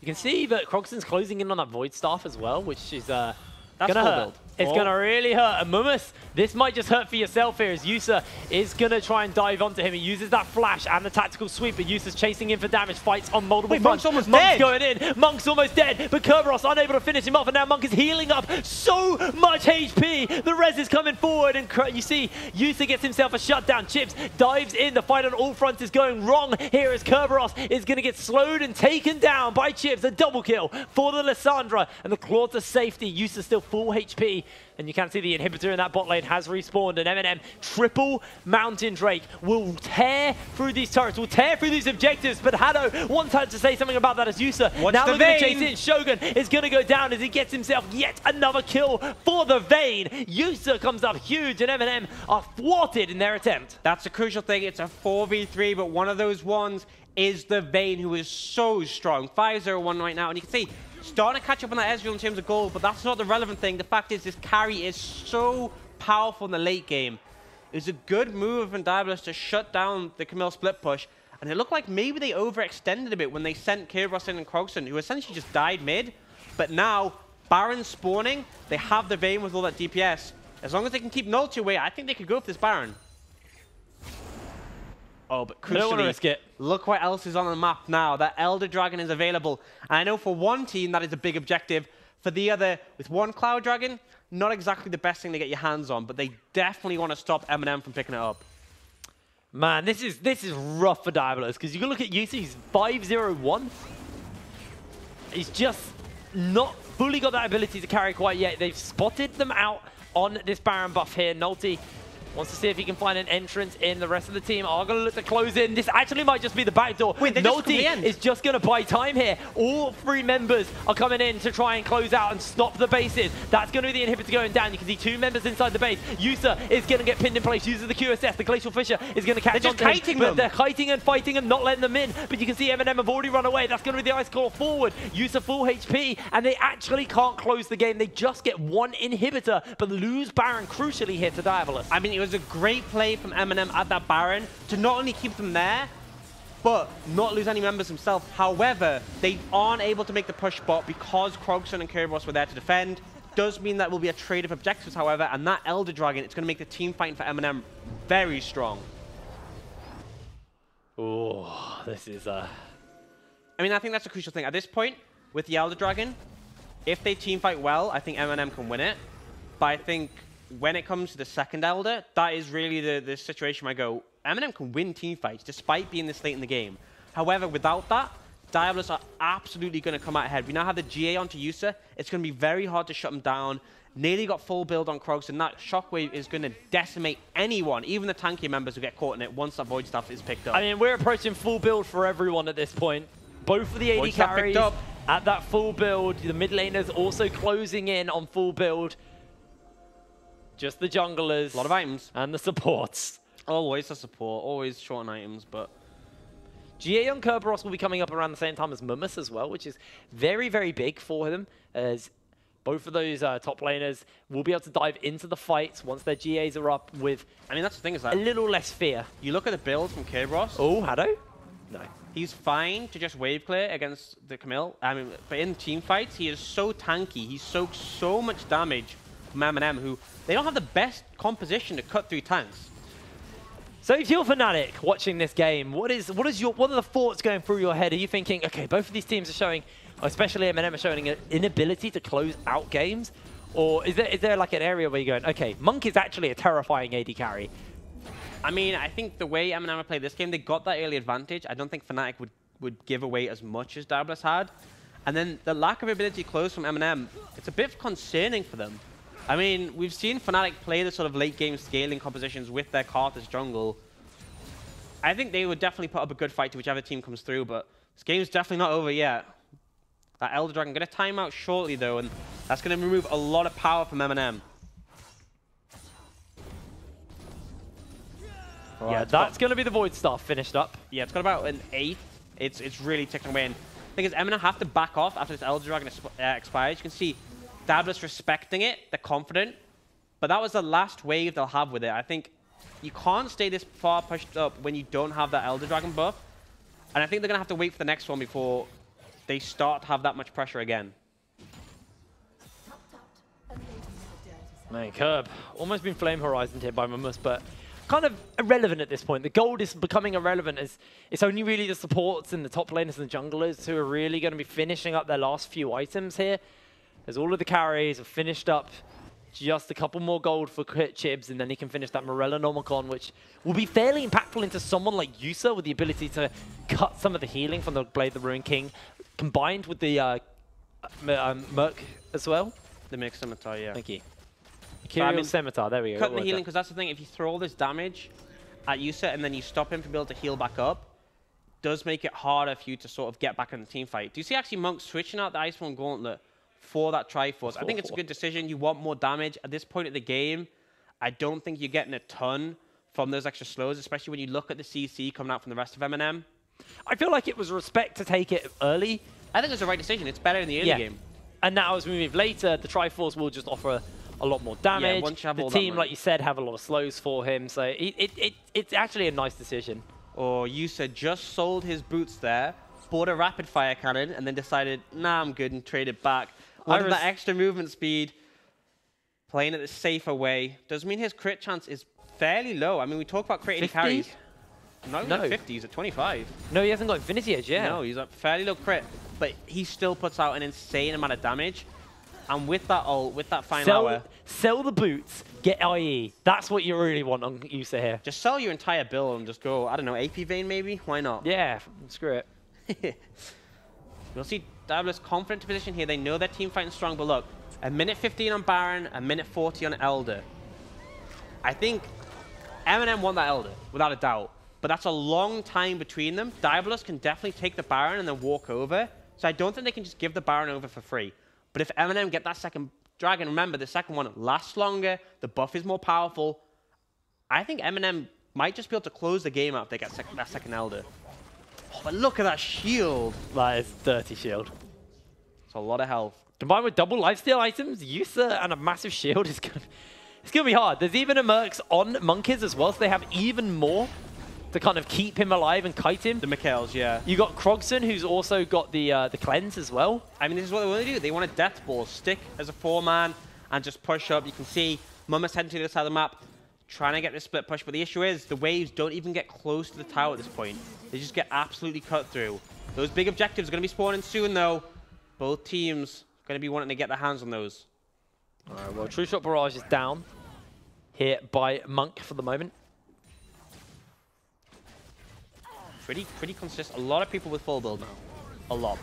You can see that Crogson's closing in on that Void Staff as well, which is going to hurt. It's going to really hurt. And Mumus, this might just hurt for yourself here as Yusa is going to try and dive onto him. He uses that flash and the tactical sweep, but Yusa's chasing in for damage, fights on multiple fronts. Monk's almost Monk's dead. going in. Monk's almost dead, but Kerberos unable to finish him off, and now Monk is healing up so much HP. The res is coming forward, and you see Yusa gets himself a shutdown. Chips dives in. The fight on all fronts is going wrong here as Kerberos is going to get slowed and taken down by Chips. A double kill for the Lissandra, and the claw to safety. Yusa still full HP. And you can see the inhibitor in that bot lane has respawned, and MnM triple Mountain Drake will tear through these turrets, will tear through these objectives, but Hado wants her to say something about that as Yusa now looking to chase in. Shogun is going to go down as he gets himself yet another kill for the Vayne. Yusa comes up huge, and MnM are thwarted in their attempt. That's a crucial thing. It's a 4v3, but one of those ones is the Vayne, who is so strong. 5-0-1 right now, and you can see starting to catch up on that Ezreal in terms of gold, but that's not the relevant thing. The fact is this carry is so powerful in the late game. It was a good move from Diabolus to shut down the Camille split push, and it looked like maybe they overextended a bit when they sent Kerberos in and Krogson, who essentially just died mid. But now, Baron spawning, they have the Vayne with all that DPS. As long as they can keep Nulty away, I think they could go for this Baron. Oh, but crucially, don't want to risk it. Look what else is on the map now. That Elder Dragon is available. And I know for one team that is a big objective. For the other, with one Cloud Dragon, not exactly the best thing to get your hands on, but they definitely want to stop MnM from picking it up. Man, this is rough for Diabolus, because you can look at Yusa, he's 5-0-1. He's just not fully got that ability to carry quite yet. They've spotted them out on this Baron buff here. Nulty wants to see if he can find an entrance in. The rest of the team are going to look to close in. This actually might just be the back door. Wait, Nulty is just going to buy time here. All three members are coming in to try and close out and stop the bases. That's going to be the inhibitor going down. You can see two members inside the base. Yusa is going to get pinned in place. Uses the QSS. The Glacial Fissure is going to catch on to him. But they're kiting and fighting and not letting them in. But you can see MnM have already run away. That's going to be the Ice Claw forward. Yusa full HP, and they actually can't close the game. They just get one inhibitor, but lose Baron crucially here to Diabolus. I mean, it was a great play from MnM at that Baron to not only keep them there, but not lose any members themselves. However, they aren't able to make the push spot because Krogson and Kerberos were there to defend. Does mean that will be a trade of objectives, however, and that Elder Dragon, it's going to make the team fighting for MnM very strong. Oh, this is I mean, I think that's a crucial thing. At this point, with the Elder Dragon, if they team fight well, I think MnM can win it. But I think when it comes to the second Elder, that is really the situation where I go, MnM can win team fights despite being this late in the game. However, without that, Diabolus are absolutely going to come out ahead. We now have the GA onto Yusa. It's going to be very hard to shut him down. Nearly got full build on Krogs, and that Shockwave is going to decimate anyone, even the tankier members who get caught in it once that Void Staff is picked up. I mean, we're approaching full build for everyone at this point. Both of the AD carries at that full build. The mid laners also closing in on full build. Just the junglers. A lot of items. And the supports. Always the support, always short on items, but GA on Kerberos will be coming up around the same time as Mumus as well, which is very, very big for them, as both of those top laners will be able to dive into the fights once their GAs are up with, I mean, that's the thing is that a little less fear. You look at the build from Kerberos. Oh, Hado? No. He's fine to just wave clear against the Camille. I mean, but in team fights, he is so tanky. He soaks so much damage from MnM, who they don't have the best composition to cut through tanks. So if you're Fnatic watching this game, what are the thoughts going through your head? Are you thinking, okay, both of these teams are showing, especially MnM are showing an inability to close out games? Or is there like an area where you're going, okay, Monk is actually a terrifying AD carry? I mean, I think the way MnM played this game, they got that early advantage. I don't think Fnatic would give away as much as Diabolus had. And then the lack of ability to close from MnM, it's a bit concerning for them. I mean, we've seen Fnatic play the sort of late game scaling compositions with their Karthus jungle. I think they would definitely put up a good fight to whichever team comes through, but this game's definitely not over yet. That Elder Dragon going to time out shortly though, and that's going to remove a lot of power from MnM. Right, yeah, that's going to be the Void Staff finished up. Yeah, it's got about an 8th. It's really ticking away. And the thing is, MnM have to back off after this Elder Dragon expires. You can see Diabolus respecting it, they're confident, but that was the last wave they'll have with it. I think you can't stay this far pushed up when you don't have that Elder Dragon buff, and I think they're going to have to wait for the next one before they start to have that much pressure again. Man, Curb almost been flame horizoned here by Momus, but kind of irrelevant at this point. The gold is becoming irrelevant as it's only really the supports and the top laners and the junglers who are really going to be finishing up their last few items here. As all of the carries have finished up just a couple more gold for Chibs, and then he can finish that Morella Nomicon, which will be fairly impactful into someone like Yusa with the ability to cut some of the healing from the Blade the Ruin King, combined with the Merc as well. The mixed scimitar, yeah. Thank you. Kyriel's scimitar, there we go. Cutting the healing, because that's the thing, if you throw all this damage at Yusa and then you stop him from being able to heal back up, does make it harder for you to sort of get back in the team fight. Do you see actually Monk switching out the Iceborne Gauntlet for that Triforce? I think it's a good decision. You want more damage. At this point of the game, I don't think you're getting a ton from those extra slows, especially when you look at the CC coming out from the rest of MnM. I feel like it was respect to take it early. I think it's the right decision. It's better in the early game. And now as we move later, the Triforce will just offer a lot more damage. The team, like you said, have a lot of slows for him, so it's actually a nice decision. Or Yusa just sold his boots there, bought a rapid fire cannon, and then decided, nah, I'm good, and traded back. Wanted that extra movement speed, playing it the safer way. Does mean his crit chance is fairly low. I mean, we talk about crit 80 carries. Not even at 50, he's at 25. No, he hasn't got Infinity Edge yet. No, he's at fairly low crit, but he still puts out an insane amount of damage. And with that ult, with that final hour... Sell the boots, get IE. That's what you really want on Yusa here. Just sell your entire build and just go, I don't know, AP Vayne maybe? Why not? Yeah, screw it. We'll see Diabolus confident to position here. They know their team fighting strong, but look, a minute 15 on Baron, a minute 40 on Elder. I think MnM won that Elder, without a doubt. But that's a long time between them. Diabolus can definitely take the Baron and then walk over. So I don't think they can just give the Baron over for free. But if MnM get that second Dragon, remember, the second one lasts longer, the buff is more powerful. I think MnM might just be able to close the game out if they get that second Elder. Oh, but look at that shield. That is dirty shield. It's a lot of health. Combined with double lifesteal items, Yusa and a massive shield is going to be hard. There's even a Mercs on Monkeys as well, so they have even more to kind of keep him alive and kite him. The Mikhails, yeah. You got Krogson, who's also got the cleanse as well. I mean, this is what they want to do. They want a death ball, stick as a 4-man, and just push up. You can see Momus heading to the other side of the map, trying to get this split push. But the issue is, the waves don't even get close to the tower at this point. They just get absolutely cut through. Those big objectives are going to be spawning soon, though. Both teams are going to be wanting to get their hands on those. All right, well, True Shot Barrage is down here by Monk for the moment. Pretty consistent. A lot of people with full build now. A lot.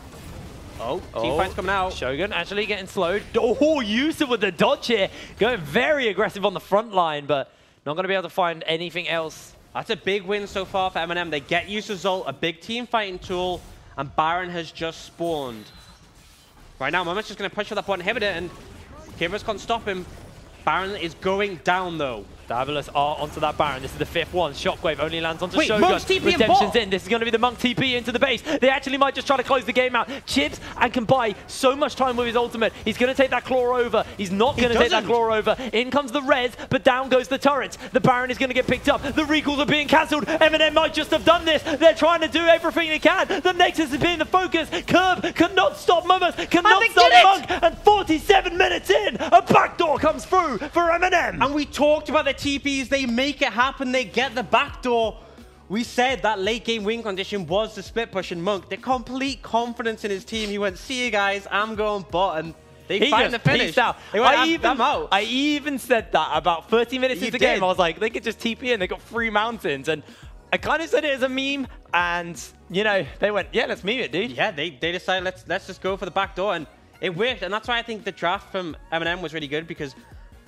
Oh, team fight's coming out. Shogun actually getting slowed. Oh, Yusa with the dodge here. Going very aggressive on the front line, but not going to be able to find anything else. That's a big win so far for MnM. They get Yusa's ult, a big team fighting tool, and Baron has just spawned. Right now, Moment's just going to push for that bot inhibitor, and Kivers can't stop him. Baron is going down, though. Diabolus are onto that Baron. This is the 5th one. Shockwave only lands onto Wait, Shogun. Monk's TP Redemption's in. This is going to be the Monk TP into the base. They actually might just try to close the game out. Chibs and can buy so much time with his ultimate. He's going to take that claw over. He's not going to take that claw over. In comes the res, but down goes the turret. The Baron is going to get picked up. The recalls are being cancelled. MnM might just have done this. They're trying to do everything they can. The Nexus is being the focus. Curb cannot stop Momus. Cannot stop Monk. And 47 minutes in, a backdoor comes through for MnM. And we talked about the TPs. They make it happen. They get the backdoor. We said that late game win condition was the split push, and Monk, the complete confidence in his team. He went, see you guys, I'm going bot, and they find the finish. Out. They went, I'm out. I even said that about 30 minutes into the game. I was like, they could just TP in. They got 3 mountains, and I kind of said it as a meme, and you know, they went, yeah, let's meme it, dude. Yeah, they decided let's just go for the backdoor, and it worked. And that's why I think the draft from MnM was really good, because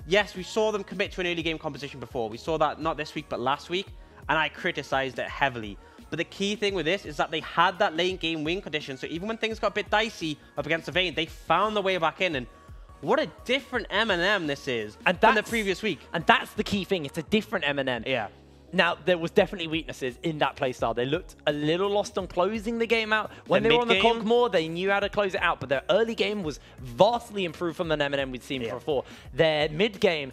yes, we saw them commit to an early game composition before. We saw that not this week, but last week, and I criticized it heavily. But the key thing with this is that they had that late game win condition, so even when things got a bit dicey up against the Vayne, they found the way back in, and what a different MnM this is from the previous week. And that's the key thing. It's a different MnM. Yeah. Now, there was definitely weaknesses in that playstyle. They looked a little lost on closing the game out. When they were on the Conqueror, they knew how to close it out, but their early game was vastly improved from the MnM we'd seen before. Their mid game,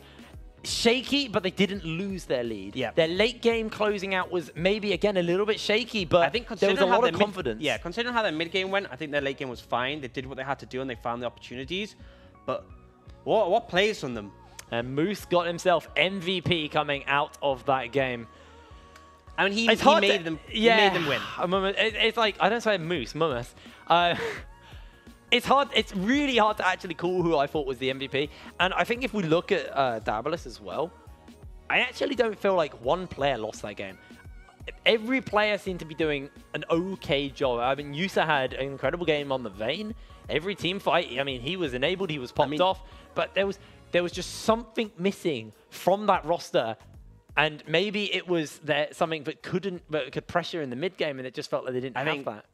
shaky, but they didn't lose their lead. Yeah. Their late game closing out was maybe, again, a little bit shaky, but I think there was a lot of confidence. Yeah, considering how their mid game went, I think their late game was fine. They did what they had to do, and they found the opportunities. But what plays from them? And Moose got himself MVP coming out of that game. I mean, he made them win. It's like, I don't say Moose, Mummus. It's hard. It's really hard to actually call who I thought was the MVP. And I think if we look at Diabolus as well, I actually don't feel like one player lost that game. Every player seemed to be doing an okay job. I mean, Yusa had an incredible game on the Vayne. Every team fight, I mean, he was enabled, he was popped off. But there was just something missing from that roster. And maybe it was something that could pressure in the mid game, and it just felt like they didn't have that.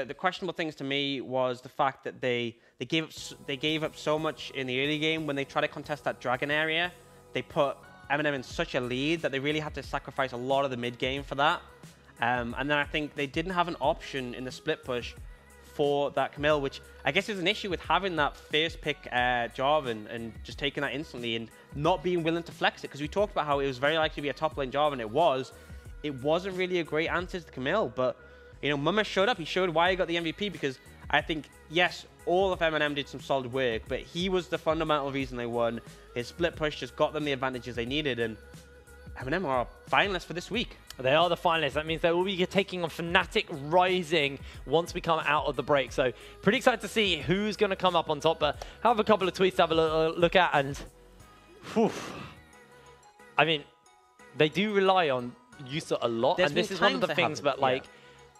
The questionable things to me was the fact that they gave up so much in the early game when they tried to contest that dragon area. They put MnM in such a lead that they really had to sacrifice a lot of the mid game for that. And then I think they didn't have an option in the split push for that Camille, which I guess is an issue with having that first pick Jarvan and just taking that instantly and not being willing to flex it, because we talked about how it was very likely to be a top lane Jarvan. It wasn't really a great answer to Camille, but you know, Mumma showed up. He showed why he got the MVP, because I think, yes, all of MnM did some solid work, but he was the fundamental reason they won. His split push just got them the advantages they needed, and MnM are finalists for this week. They are the finalists. That means they will be taking on Fnatic Rising once we come out of the break. So pretty excited to see who's going to come up on top. But I have a couple of tweets to have a look at. And whew, I mean, they do rely on Yusa a lot. And this is one of the things that, like,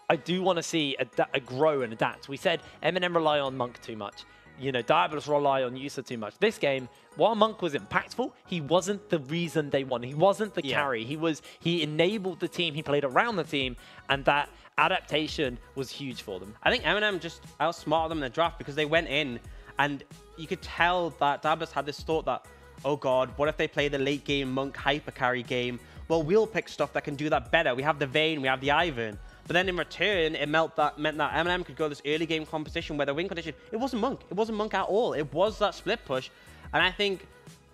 I do want to see a grow and adapt. We said MnM rely on Monk too much. You know, Diabolus rely on Yusa too much. This game, while Monk was impactful, he wasn't the reason they won. He wasn't the carry. He enabled the team. He played around the team, and that adaptation was huge for them. I think MnM just outsmarted them in the draft, because they went in, and you could tell that Diabolus had this thought that, oh god, what if they play the late game Monk hyper carry game? Well, we'll pick stuff that can do that better. We have the Vayne, we have the Ivern. But then in return, it meant that MnM could go this early game composition where the win condition, it wasn't Monk. It wasn't Monk at all. It was that split push. And I think,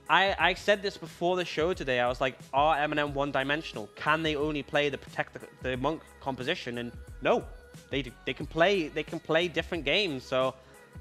I said this before the show today, I was like, are MnM one-dimensional? Can they only play the Monk composition? And no, they can play different games. So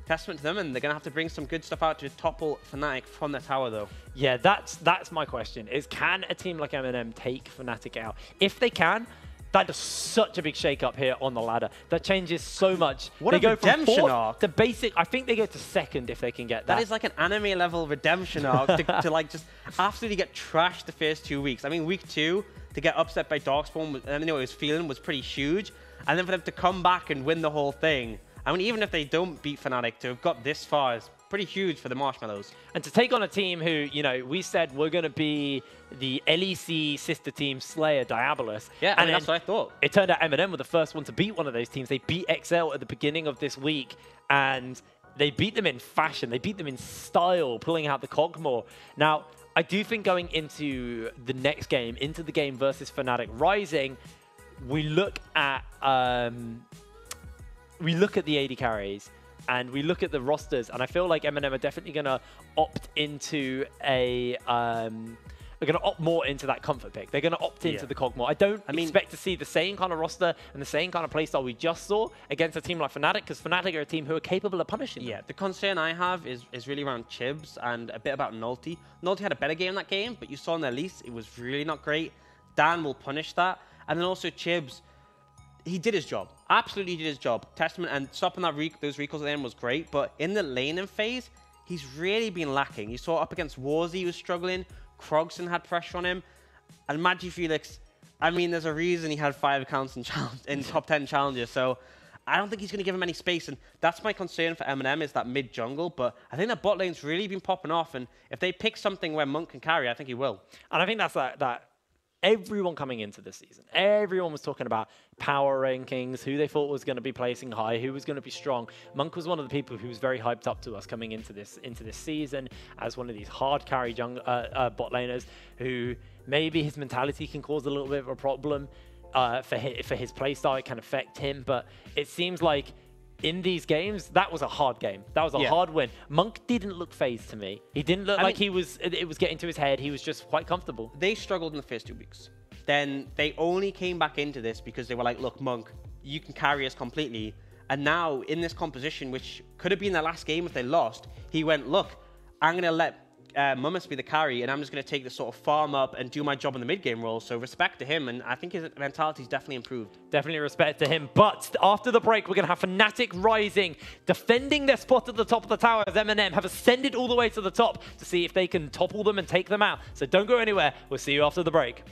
testament to them, and they're going to have to bring some good stuff out to topple Fnatic from the tower, though. Yeah, that's my question, is can a team like MnM take Fnatic out? If they can, that is such a big shake-up here on the ladder. That changes so much. What a redemption arc. To basic, I think they go to second if they can get that. That is like an anime-level redemption arc to like just absolutely get trashed the first 2 weeks. I mean, week 2, to get upset by Darkspawn, and you know, it was feeling was pretty huge. And then for them to come back and win the whole thing, I mean, even if they don't beat Fnatic, to have got this far is pretty huge for the Marshmallows. And to take on a team who, you know, we said we're going to be the LEC sister team Slayer Diabolus. Yeah, and that's what I thought. It turned out MnM were the first one to beat one of those teams. They beat XL at the beginning of this week, and they beat them in fashion. They beat them in style, pulling out the Cogmore. Now, I do think going into the next game, into the game versus Fnatic Rising, we look at the AD carries, and we look at the rosters, and I feel like MnM are definitely going to opt into they're going to opt more into that comfort pick. They're going to opt into the Cogmore. I don't expect to see the same kind of roster and the same kind of playstyle we just saw against a team like Fnatic, because Fnatic are a team who are capable of punishing them. Yeah, the concern I have is really around Chibs and a bit about Nulty. Nulty had a better game in that game, but you saw in the Elise, it was really not great. Dan will punish that. And then also Chibs, he did his job. Absolutely did his job. Testament, and stopping those recalls at the end was great, but in the laning phase, he's really been lacking. You saw up against Warzy, he was struggling. Krogson had pressure on him. And MagiFelix, I mean, there's a reason he had 5 accounts in top 10 challenges, so I don't think he's going to give him any space, and that's my concern for MnM, is that mid-jungle, but I think that bot lane's really been popping off, and if they pick something where Monk can carry, I think he will. And I think that's that everyone coming into this season, everyone was talking about power rankings, who they thought was going to be placing high, who was going to be strong. Monk was one of the people who was very hyped up to us coming into this season as one of these hard carry bot laners who maybe his mentality can cause a little bit of a problem for his playstyle. It can affect him, but it seems like in these games, that was a hard game. That was a hard win. Monk didn't look phased to me. He didn't look like it was getting to his head. He was just quite comfortable. They struggled in the first 2 weeks. Then they only came back into this because they were like, look, Monk, you can carry us completely. And now in this composition, which could have been their last game if they lost, he went, look, I'm going to let Mummus be the carry, and I'm just going to take the sort of farm up and do my job in the mid-game role. So respect to him, and I think his mentality's definitely improved. Definitely respect to him. But after the break, we're going to have Fnatic rising, defending their spot at the top of the tower as MnM have ascended all the way to the top to see if they can topple them and take them out. So don't go anywhere. We'll see you after the break.